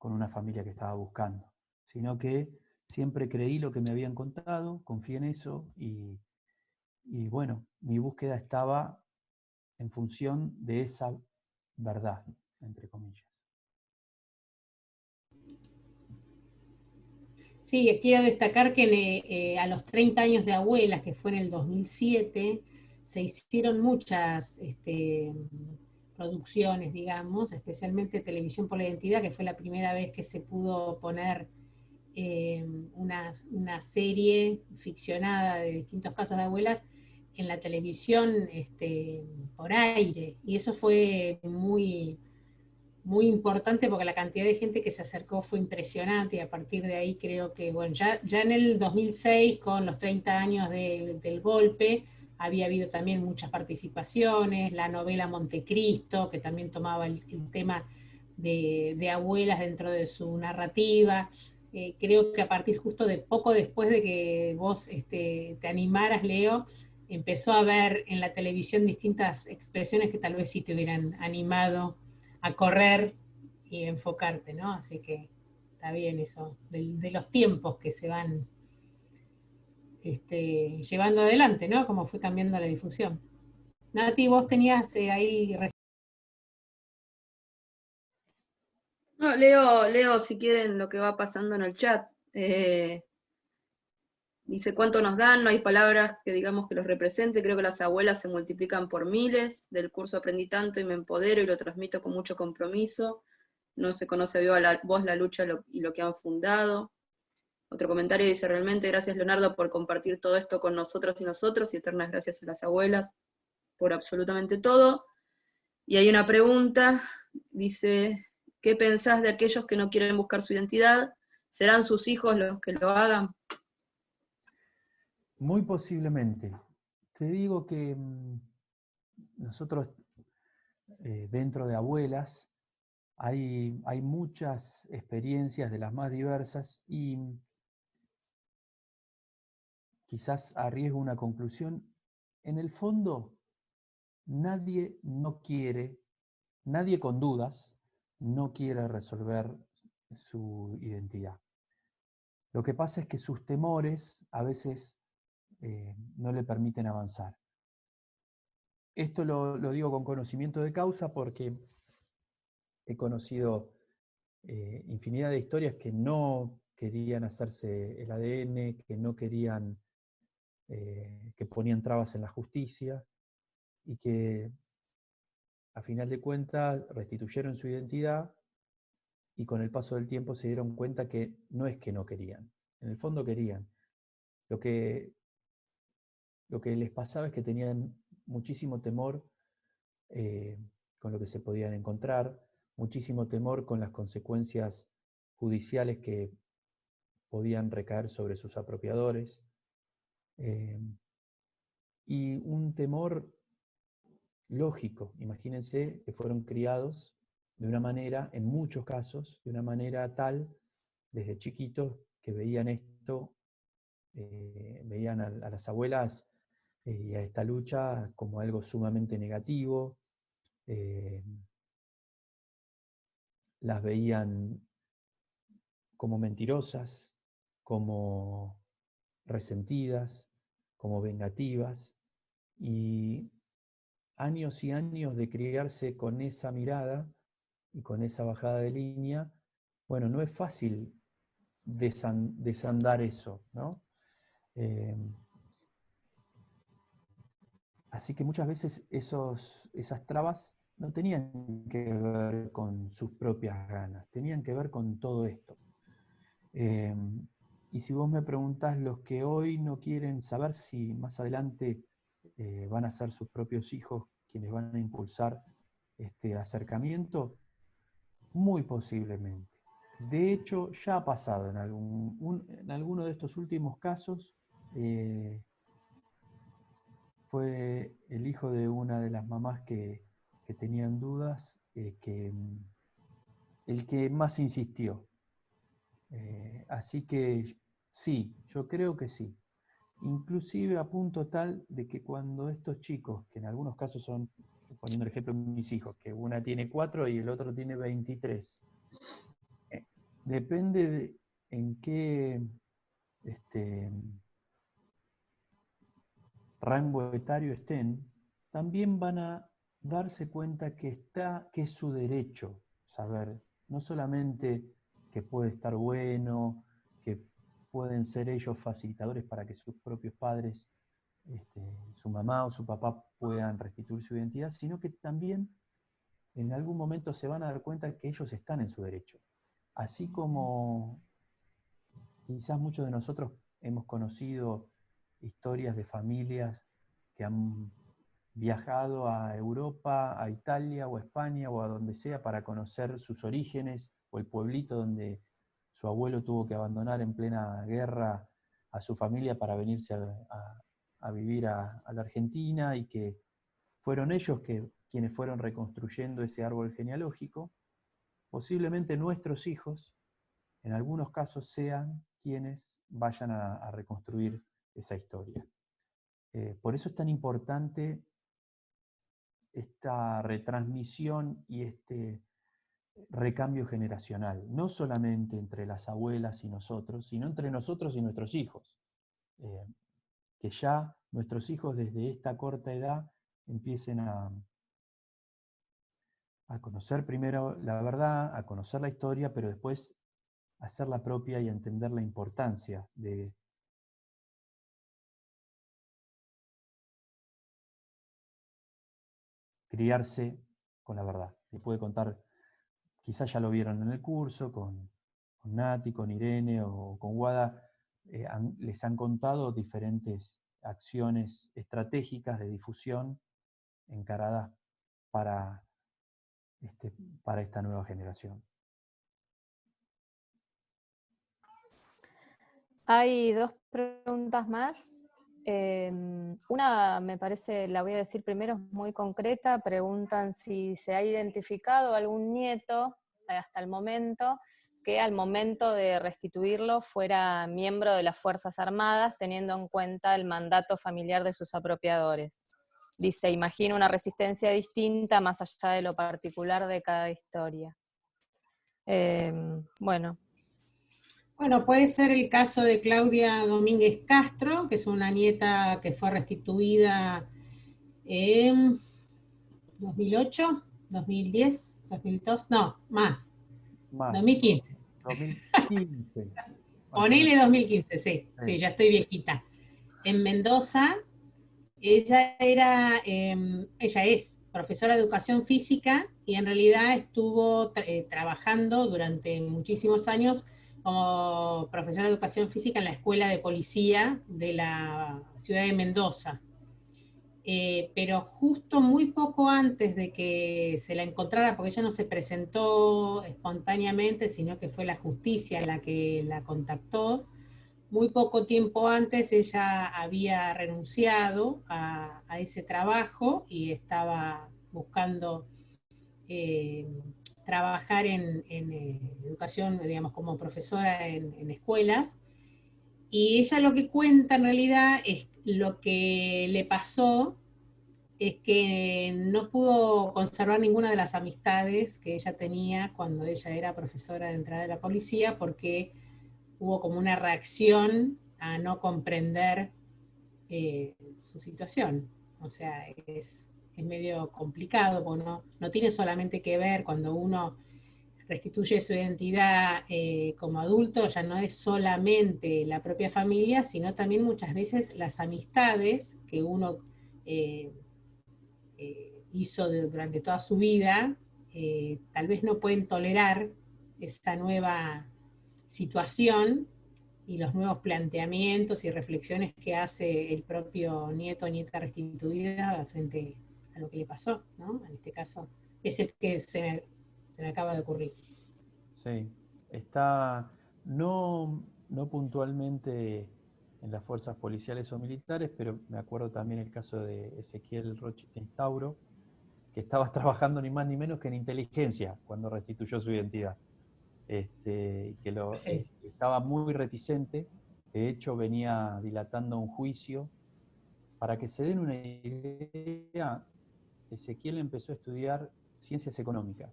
una familia que estaba buscando, sino que siempre creí lo que me habían contado, confié en eso y bueno, mi búsqueda estaba en función de esa verdad, entre comillas. Sí, quiero destacar que a los 30 años de abuelas, que fue en el 2007, se hicieron muchas producciones, digamos, especialmente Televisión por la Identidad, que fue la primera vez que se pudo poner una serie ficcionada de distintos casos de abuelas en la televisión por aire. Y eso fue muy, muy importante porque la cantidad de gente que se acercó fue impresionante, y a partir de ahí creo que, bueno, ya en el 2006, con los 30 años del golpe, había habido también muchas participaciones, la novela Montecristo, que también tomaba el tema de abuelas dentro de su narrativa. Creo que a partir justo de poco después de que vos te animaras, Leo, empezó a ver en la televisión distintas expresiones que tal vez sí te hubieran animado a correr y enfocarte, ¿no? Así que está bien eso, de los tiempos que se van llevando adelante, ¿no? Como fue cambiando la difusión. Nati, vos tenías ahí... No, leo si quieren lo que va pasando en el chat. Dice, ¿cuánto nos dan? No hay palabras que digamos que los represente. Creo que las abuelas se multiplican por miles. Del curso aprendí tanto y me empodero y lo transmito con mucho compromiso. No se conoce viva voz la lucha y lo que han fundado. Otro comentario dice, realmente gracias Leonardo por compartir todo esto con nosotros y nosotros, y eternas gracias a las abuelas por absolutamente todo. Y hay una pregunta, dice, ¿qué pensás de aquellos que no quieren buscar su identidad? ¿Serán sus hijos los que lo hagan? Muy posiblemente. Te digo que nosotros dentro de abuelas hay muchas experiencias de las más diversas y quizás arriesgo una conclusión. En el fondo, nadie con dudas, no quiere resolver su identidad. Lo que pasa es que sus temores a veces no le permiten avanzar. Esto lo digo con conocimiento de causa porque he conocido infinidad de historias que no querían hacerse el ADN, que no querían, que ponían trabas en la justicia y que a final de cuentas restituyeron su identidad y con el paso del tiempo se dieron cuenta que no es que no querían, en el fondo querían. Lo que les pasaba es que tenían muchísimo temor con lo que se podían encontrar, muchísimo temor con las consecuencias judiciales que podían recaer sobre sus apropiadores, y un temor lógico. Imagínense que fueron criados de una manera, en muchos casos, de una manera tal, desde chiquitos, que veían esto, veían a las abuelas y a esta lucha como algo sumamente negativo, las veían como mentirosas, como resentidas, como vengativas, y años y años de criarse con esa mirada y con esa bajada de línea, bueno, no es fácil desandar eso, ¿no? Así que muchas veces esas trabas no tenían que ver con sus propias ganas, tenían que ver con todo esto. Y si vos me preguntás, los que hoy no quieren saber si más adelante van a ser sus propios hijos quienes van a impulsar este acercamiento, muy posiblemente. De hecho, ya ha pasado en alguno de estos últimos casos. Fue el hijo de una de las mamás que tenían dudas, el que más insistió. Así que sí, yo creo que sí. Inclusive a punto tal de que cuando estos chicos, que en algunos casos son, poniendo el ejemplo de mis hijos, que una tiene 4 y el otro tiene 23, depende de en qué rango etario estén, también van a darse cuenta que es su derecho saber, no solamente que puede estar bueno, que pueden ser ellos facilitadores para que sus propios padres su mamá o su papá puedan restituir su identidad, sino que también en algún momento se van a dar cuenta que ellos están en su derecho. Así como quizás muchos de nosotros hemos conocido historias de familias que han viajado a Europa, a Italia o a España o a donde sea para conocer sus orígenes o el pueblito donde su abuelo tuvo que abandonar en plena guerra a su familia para venirse a vivir a la Argentina, y que fueron ellos quienes fueron reconstruyendo ese árbol genealógico. Posiblemente nuestros hijos, en algunos casos, sean quienes vayan a reconstruir esa historia. Por eso es tan importante esta retransmisión y este recambio generacional, no solamente entre las abuelas y nosotros, sino entre nosotros y nuestros hijos. Que ya nuestros hijos desde esta corta edad empiecen a conocer primero la verdad, a conocer la historia, pero después a hacerla propia y a entender la importancia de criarse con la verdad. Y puede contar, quizás ya lo vieron en el curso, con Nati, con Irene o con Guada, les han contado diferentes acciones estratégicas de difusión encaradas para esta nueva generación. Hay dos preguntas más. Una me parece, la voy a decir primero, es muy concreta. Preguntan si se ha identificado algún nieto hasta el momento que al momento de restituirlo fuera miembro de las Fuerzas Armadas, teniendo en cuenta el mandato familiar de sus apropiadores. Dice, imagino una resistencia distinta más allá de lo particular de cada historia. Bueno, puede ser el caso de Claudia Domínguez Castro, que es una nieta que fue restituida en 2008, 2010, 2002, no, más. 2015. 2015. Ponele 2015, sí, ya estoy viejita. En Mendoza, ella es profesora de educación física y en realidad estuvo trabajando durante muchísimos años como profesora de educación física en la escuela de policía de la ciudad de Mendoza. Pero justo muy poco antes de que se la encontrara, porque ella no se presentó espontáneamente, sino que fue la justicia la que la contactó, muy poco tiempo antes ella había renunciado a ese trabajo y estaba buscando trabajar en educación, digamos, como profesora en escuelas. Y ella lo que cuenta en realidad es lo que le pasó es que no pudo conservar ninguna de las amistades que ella tenía cuando ella era profesora de entrada de la policía, porque hubo como una reacción a no comprender su situación. O sea, es medio complicado, porque no tiene solamente que ver cuando uno restituye su identidad como adulto, ya no es solamente la propia familia, sino también muchas veces las amistades que uno hizo durante toda su vida, tal vez no pueden tolerar esta nueva situación y los nuevos planteamientos y reflexiones que hace el propio nieto o nieta restituida frente a lo que le pasó, ¿no? En este caso es el que se me acaba de ocurrir. Sí, está no puntualmente en las fuerzas policiales o militares, pero me acuerdo también el caso de Ezequiel Rochestein-Tauro, que estaba trabajando ni más ni menos que en inteligencia cuando restituyó su identidad. Que estaba muy reticente, de hecho venía dilatando un juicio. Para que se den una idea, Ezequiel empezó a estudiar ciencias económicas,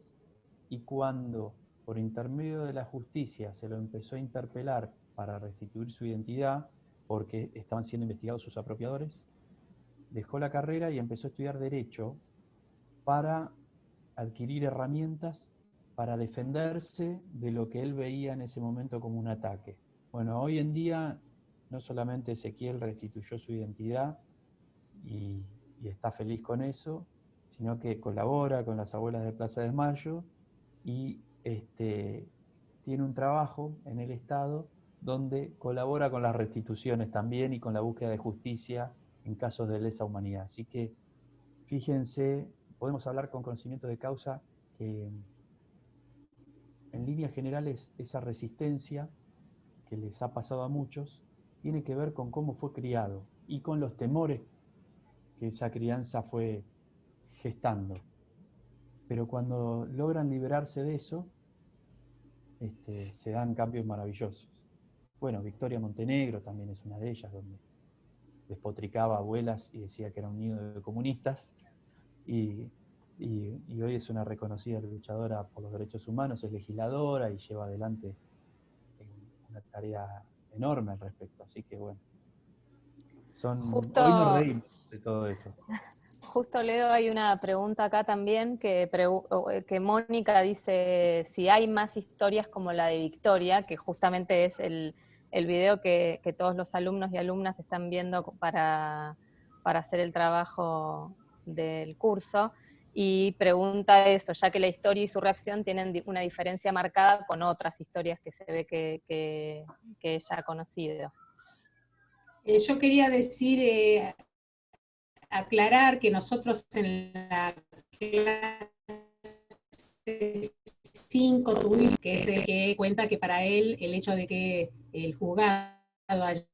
y cuando por intermedio de la justicia se lo empezó a interpelar para restituir su identidad, porque estaban siendo investigados sus apropiadores, dejó la carrera y empezó a estudiar Derecho para adquirir herramientas para defenderse de lo que él veía en ese momento como un ataque. Bueno, hoy en día no solamente Ezequiel restituyó su identidad, y está feliz con eso, sino que colabora con las abuelas de Plaza de Mayo y tiene un trabajo en el Estado donde colabora con las restituciones también y con la búsqueda de justicia en casos de lesa humanidad. Así que fíjense, podemos hablar con conocimiento de causa que en líneas generales esa resistencia que les ha pasado a muchos tiene que ver con cómo fue criado y con los temores que esa crianza fue gestando. Pero cuando logran liberarse de eso, se dan cambios maravillosos. Bueno, Victoria Montenegro también es una de ellas, donde despotricaba abuelas y decía que era un nido de comunistas, y hoy es una reconocida luchadora por los derechos humanos, es legisladora y lleva adelante una tarea enorme al respecto. Así que bueno, hoy nos reímos de todo eso. Justo, Leo, hay una pregunta acá también que Mónica dice si hay más historias como la de Victoria, que justamente es el video que todos los alumnos y alumnas están viendo para hacer el trabajo del curso, y pregunta eso, ya que la historia y su reacción tienen una diferencia marcada con otras historias que se ve que ella ha conocido. Yo quería decir, aclarar que nosotros en la clase 5 tuvimos, que es el que cuenta que para él el hecho de que el juzgado haya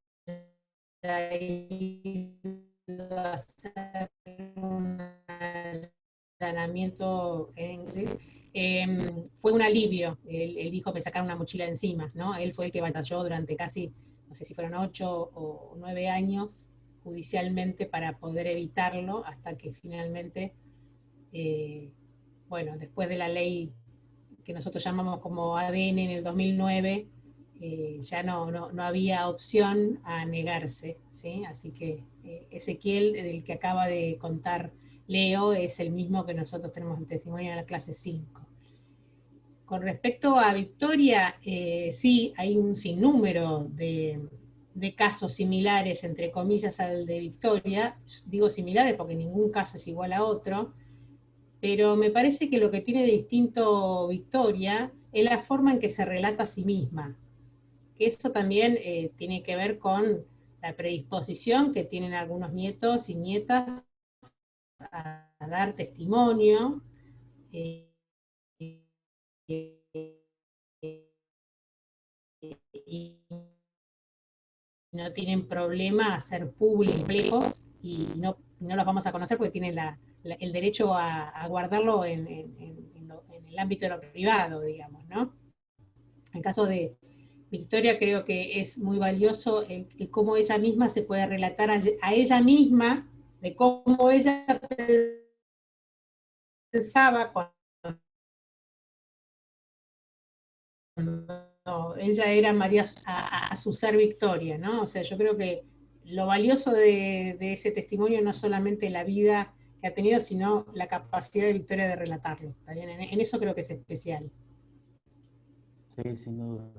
ido a hacer un allanamiento fue un alivio. Él dijo, me sacaron una mochila encima, ¿no? Él fue el que batalló durante casi, no sé si fueron 8 o 9 años judicialmente para poder evitarlo, hasta que finalmente, bueno, después de la ley que nosotros llamamos como ADN en el 2009, ya no había opción a negarse, ¿sí? Así que Ezequiel, del que acaba de contar Leo, es el mismo que nosotros tenemos en testimonio en la clase 5. Con respecto a Victoria, sí, hay un sinnúmero de casos similares, entre comillas, al de Victoria. Digo similares porque ningún caso es igual a otro, pero me parece que lo que tiene de distinto Victoria es la forma en que se relata a sí misma, que eso también tiene que ver con la predisposición que tienen algunos nietos y nietas a dar testimonio, y no tienen problema a ser públicos, y no los vamos a conocer porque tienen el derecho a guardarlo en el ámbito de lo privado, digamos, ¿no? En el caso de Victoria creo que es muy valioso el cómo ella misma se puede relatar a ella misma, de cómo ella pensaba cuando ella era María a su ser Victoria, ¿no? O sea, yo creo que lo valioso de ese testimonio no solamente la vida que ha tenido, sino la capacidad de Victoria de relatarlo. ¿También? En eso creo que es especial. Sí, sin duda.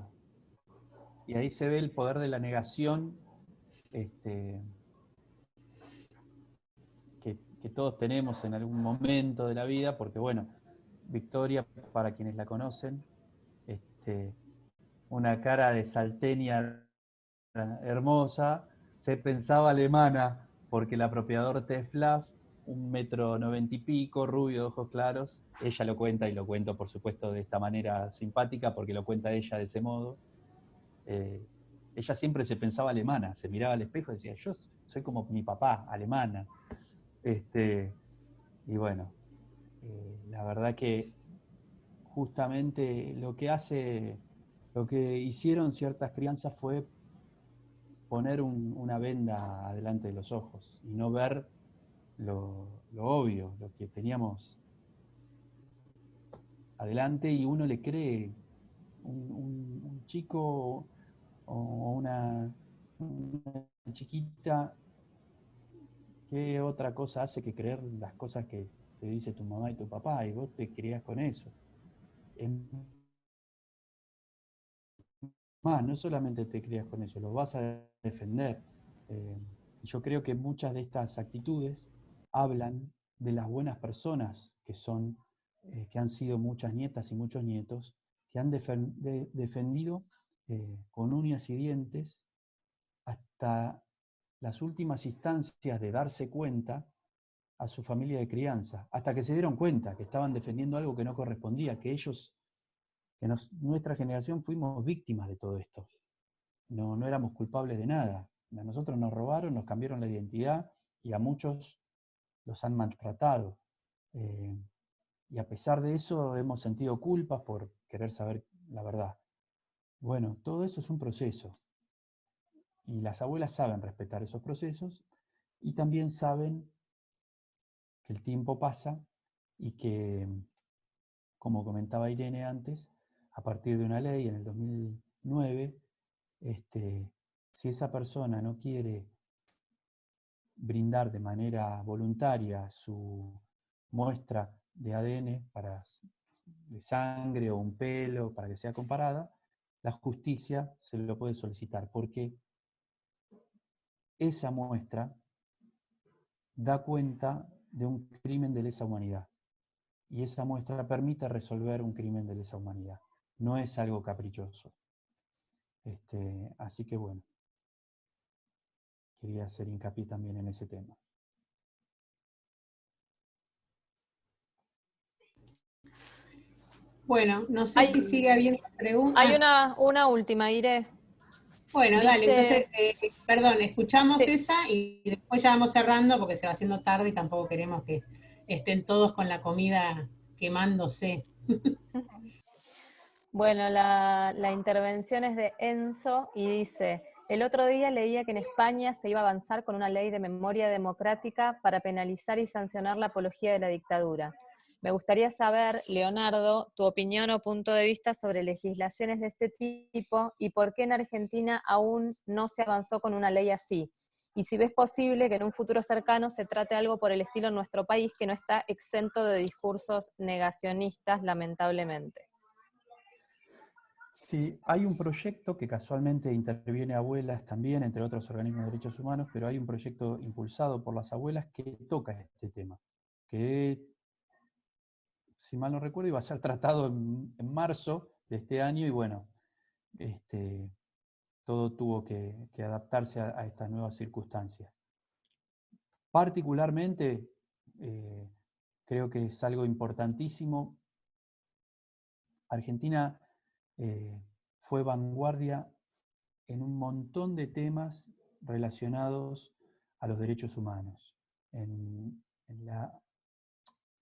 Y ahí se ve el poder de la negación, que todos tenemos en algún momento de la vida, porque bueno, Victoria, para quienes la conocen, una cara de salteña hermosa, se pensaba alemana, porque el apropiador Teflaf, 1,90 m y pico, rubio, de ojos claros, ella lo cuenta, y lo cuento por supuesto de esta manera simpática, porque lo cuenta ella de ese modo. Ella siempre se pensaba alemana, se miraba al espejo y decía, yo soy como mi papá, alemana. Y bueno, la verdad que justamente lo que hicieron ciertas crianzas fue poner una venda adelante de los ojos y no ver lo obvio, lo que teníamos adelante, y uno le cree. Un chico o una chiquita, ¿qué otra cosa hace que creer las cosas que te dice tu mamá y tu papá? Y vos te criás con eso. Es más, no solamente te crías con eso, lo vas a defender. Y yo creo que muchas de estas actitudes hablan de las buenas personas que son, que han sido muchas nietas y muchos nietos, que han defendido con uñas y dientes hasta las últimas instancias de darse cuenta a su familia de crianza, hasta que se dieron cuenta que estaban defendiendo algo que no correspondía, que ellos, nuestra generación fuimos víctimas de todo esto. No éramos culpables de nada. A nosotros nos robaron, nos cambiaron la identidad y a muchos los han maltratado. Y a pesar de eso hemos sentido culpas por querer saber la verdad. Bueno, todo eso es un proceso. Y las abuelas saben respetar esos procesos y también saben que el tiempo pasa y que, como comentaba Irene antes, a partir de una ley en el 2009, si esa persona no quiere brindar de manera voluntaria su muestra de ADN de sangre o un pelo para que sea comparada, la justicia se lo puede solicitar porque esa muestra da cuenta de un crimen de lesa humanidad y esa muestra permite resolver un crimen de lesa humanidad. No es algo caprichoso. Así que bueno, quería hacer hincapié también en ese tema. Bueno, no sé si sigue habiendo preguntas. Hay una última, Irene. Bueno, Dice, dale, entonces, perdón, escuchamos sí. esa y después ya vamos cerrando porque se va haciendo tarde y tampoco queremos que estén todos con la comida quemándose. Bueno, la intervención es de Enzo y dice, el otro día leía que en España se iba a avanzar con una ley de memoria democrática para penalizar y sancionar la apología de la dictadura. Me gustaría saber, Leonardo, tu opinión o punto de vista sobre legislaciones de este tipo y por qué en Argentina aún no se avanzó con una ley así. Y si ves posible que en un futuro cercano se trate algo por el estilo en nuestro país que no está exento de discursos negacionistas, lamentablemente. Sí, hay un proyecto que casualmente interviene abuelas también, entre otros organismos de derechos humanos, pero hay un proyecto impulsado por las abuelas que toca este tema, que, si mal no recuerdo, iba a ser tratado en marzo de este año y bueno, todo tuvo que adaptarse a estas nuevas circunstancias. Particularmente, creo que es algo importantísimo. Argentina fue vanguardia en un montón de temas relacionados a los derechos humanos, en la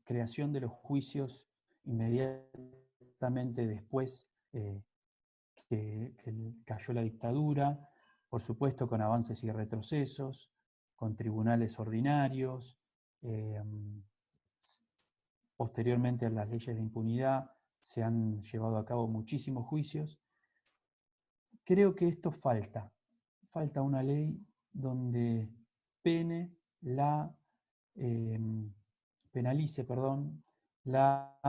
creación de los juicios inmediatamente después que cayó la dictadura, por supuesto con avances y retrocesos, con tribunales ordinarios, posteriormente a las leyes de impunidad se han llevado a cabo muchísimos juicios. Creo que esto falta una ley donde penalice la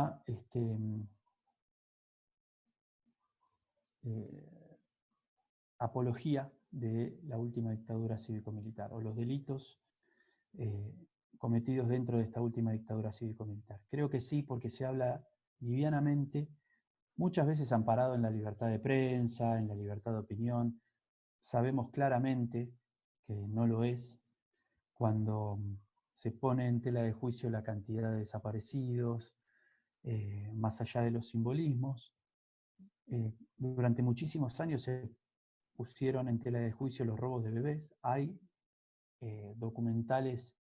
apología de la última dictadura cívico-militar o los delitos cometidos dentro de esta última dictadura cívico-militar. Creo que sí, porque se habla livianamente, muchas veces amparado en la libertad de prensa, en la libertad de opinión. Sabemos claramente que no lo es cuando se pone en tela de juicio la cantidad de desaparecidos, más allá de los simbolismos. Durante muchísimos años se pusieron en tela de juicio los robos de bebés. Hay documentales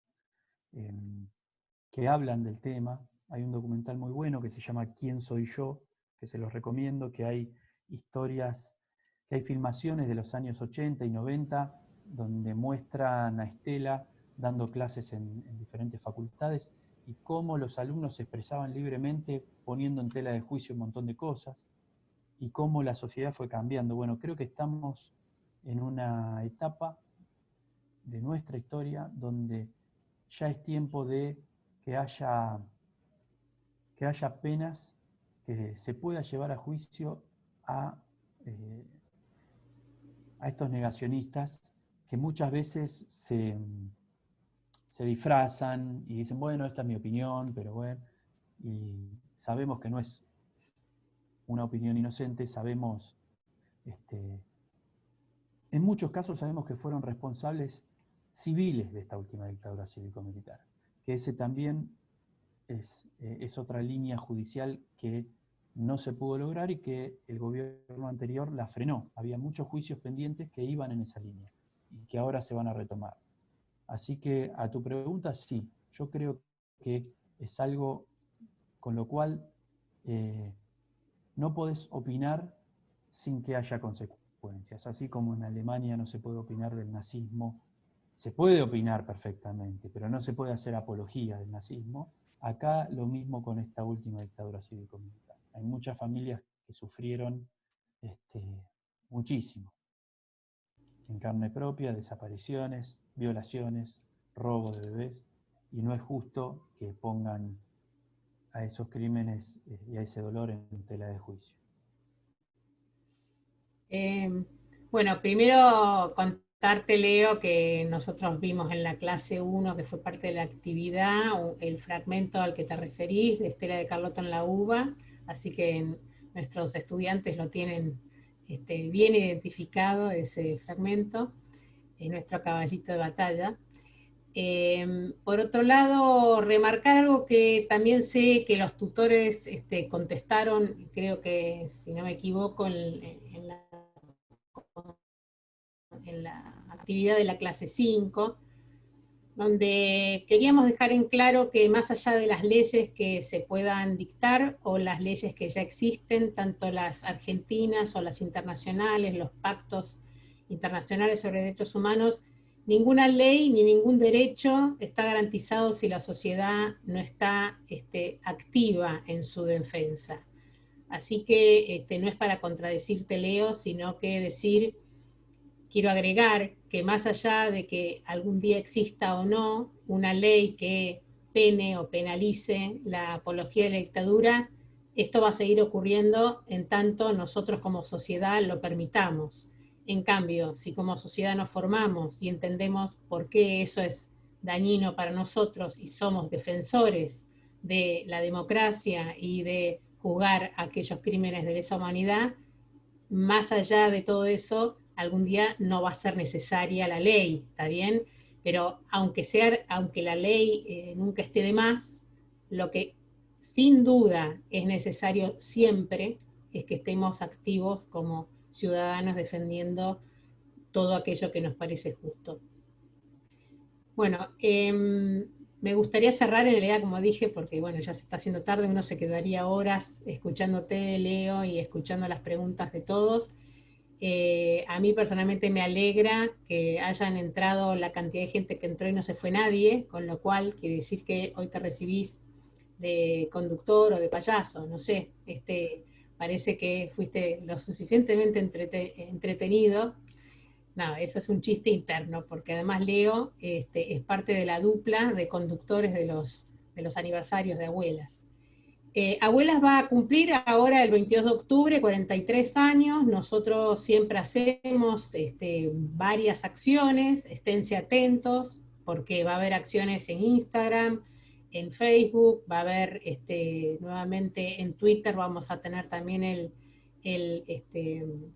que hablan del tema. Hay un documental muy bueno que se llama ¿Quién soy yo?, que se los recomiendo, que hay historias, que hay filmaciones de los años 80 y 90 donde muestran a Estela dando clases en diferentes facultades y cómo los alumnos se expresaban libremente poniendo en tela de juicio un montón de cosas y cómo la sociedad fue cambiando. Bueno, creo que estamos en una etapa de nuestra historia donde ya es tiempo de que haya penas que se pueda llevar a juicio a estos negacionistas que muchas veces se disfrazan y dicen, bueno, esta es mi opinión, pero bueno, y sabemos que no es una opinión inocente, sabemos, en muchos casos sabemos que fueron responsables civiles de esta última dictadura cívico-militar, que ese también es otra línea judicial que no se pudo lograr y que el gobierno anterior la frenó. Había muchos juicios pendientes que iban en esa línea y que ahora se van a retomar. Así que a tu pregunta, sí, yo creo que es algo con lo cual no podés opinar sin que haya consecuencias. Así como en Alemania no se puede opinar del nazismo, se puede opinar perfectamente, pero no se puede hacer apología del nazismo. Acá lo mismo con esta última dictadura cívico-militar. Hay muchas familias que sufrieron muchísimo, en carne propia, desapariciones, violaciones, robo de bebés, y no es justo que pongan a esos crímenes y a ese dolor en tela de juicio. Bueno, primero contarte, Leo, que nosotros vimos en la clase 1, que fue parte de la actividad, el fragmento al que te referís, de Estela de Carlotto en la UBA, así que nuestros estudiantes lo tienen bien identificado, ese fragmento, nuestro caballito de batalla. Por otro lado, remarcar algo que también sé que los tutores contestaron, creo que, si no me equivoco, en la actividad de la clase 5, donde queríamos dejar en claro que más allá de las leyes que se puedan dictar o las leyes que ya existen, tanto las argentinas o las internacionales, los pactos internacionales sobre derechos humanos, ninguna ley ni ningún derecho está garantizado si la sociedad no está activa en su defensa. Así que no es para contradecirte, Leo, sino que decir, quiero agregar que más allá de que algún día exista o no una ley que pene o penalice la apología de la dictadura, esto va a seguir ocurriendo en tanto nosotros como sociedad lo permitamos. En cambio, si como sociedad nos formamos y entendemos por qué eso es dañino para nosotros y somos defensores de la democracia y de juzgar aquellos crímenes de lesa humanidad, más allá de todo eso, algún día no va a ser necesaria la ley, ¿está bien? Pero aunque la ley nunca esté de más, lo que sin duda es necesario siempre es que estemos activos como ciudadanos defendiendo todo aquello que nos parece justo. Bueno, me gustaría cerrar en realidad, como dije, porque bueno, ya se está haciendo tarde, uno se quedaría horas escuchándote, Leo, y escuchando las preguntas de todos. A mí personalmente me alegra que hayan entrado la cantidad de gente que entró y no se fue nadie, con lo cual quiere decir que hoy te recibís de conductor o de payaso, no sé, parece que fuiste lo suficientemente entretenido. No, eso es un chiste interno, porque además Leo es parte de la dupla de conductores de los aniversarios de Abuelas. Abuelas va a cumplir ahora el 22 de octubre, 43 años. Nosotros siempre hacemos varias acciones, esténse atentos, porque va a haber acciones en Instagram, en Facebook, va a haber nuevamente en Twitter, vamos a tener también el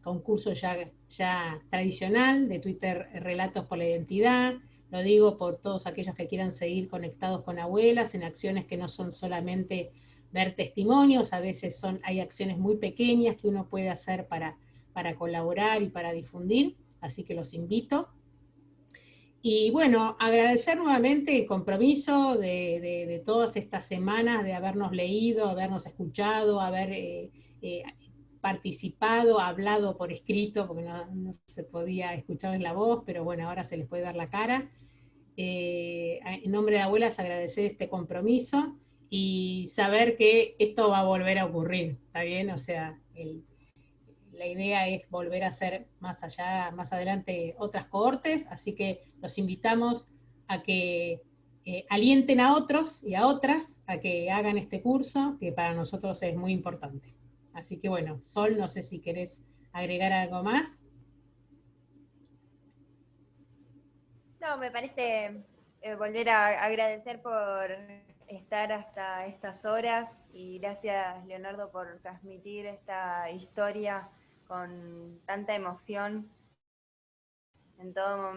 concurso ya tradicional de Twitter, Relatos por la Identidad. Lo digo por todos aquellos que quieran seguir conectados con Abuelas en acciones que no son solamente ver testimonios, a veces hay acciones muy pequeñas que uno puede hacer para colaborar y para difundir, así que los invito. Y bueno, agradecer nuevamente el compromiso de todas estas semanas, de habernos leído, habernos escuchado, haber participado, hablado por escrito, porque no se podía escucharles la voz, pero bueno, ahora se les puede dar la cara. En nombre de Abuelas, agradecer este compromiso y saber que esto va a volver a ocurrir, ¿está bien? O sea, la idea es volver a hacer más adelante otras cohortes, así que los invitamos a que alienten a otros y a otras a que hagan este curso, que para nosotros es muy importante. Así que bueno, Sol, no sé si querés agregar algo más. me parece volver a agradecer por estar hasta estas horas y gracias, Leonardo, por transmitir esta historia con tanta emoción. En todo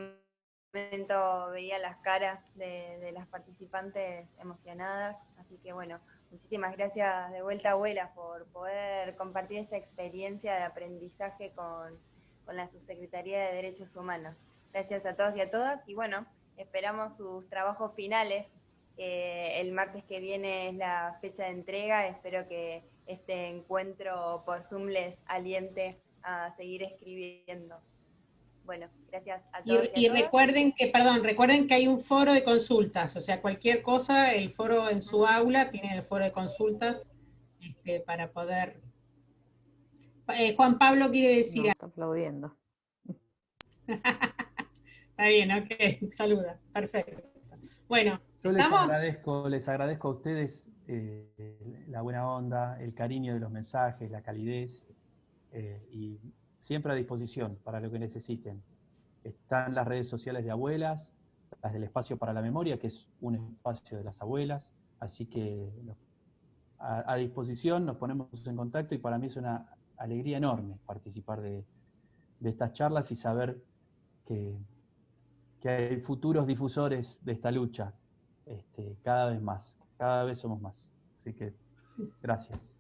momento veía las caras de las participantes emocionadas, así que bueno, muchísimas gracias de vuelta, abuela, por poder compartir esta experiencia de aprendizaje con la Subsecretaría de Derechos Humanos. Gracias a todos y a todas, y bueno, esperamos sus trabajos finales. El martes que viene es la fecha de entrega, espero que este encuentro por Zoom les aliente a seguir escribiendo. Bueno, gracias a todos Y a todas. recuerden que hay un foro de consultas, o sea, cualquier cosa, el foro en su aula tiene el foro de consultas para poder... Juan Pablo quiere decir No, está aplaudiendo. Está bien, ok, saluda, perfecto. Bueno, Yo ¿estamos? les agradezco a ustedes la buena onda, el cariño de los mensajes, la calidez, y siempre a disposición para lo que necesiten. Están las redes sociales de abuelas, las del Espacio para la Memoria, que es un espacio de las abuelas, así que a disposición, nos ponemos en contacto y para mí es una alegría enorme participar de estas charlas y saber que hay futuros difusores de esta lucha, cada vez más, cada vez somos más. Así que, gracias.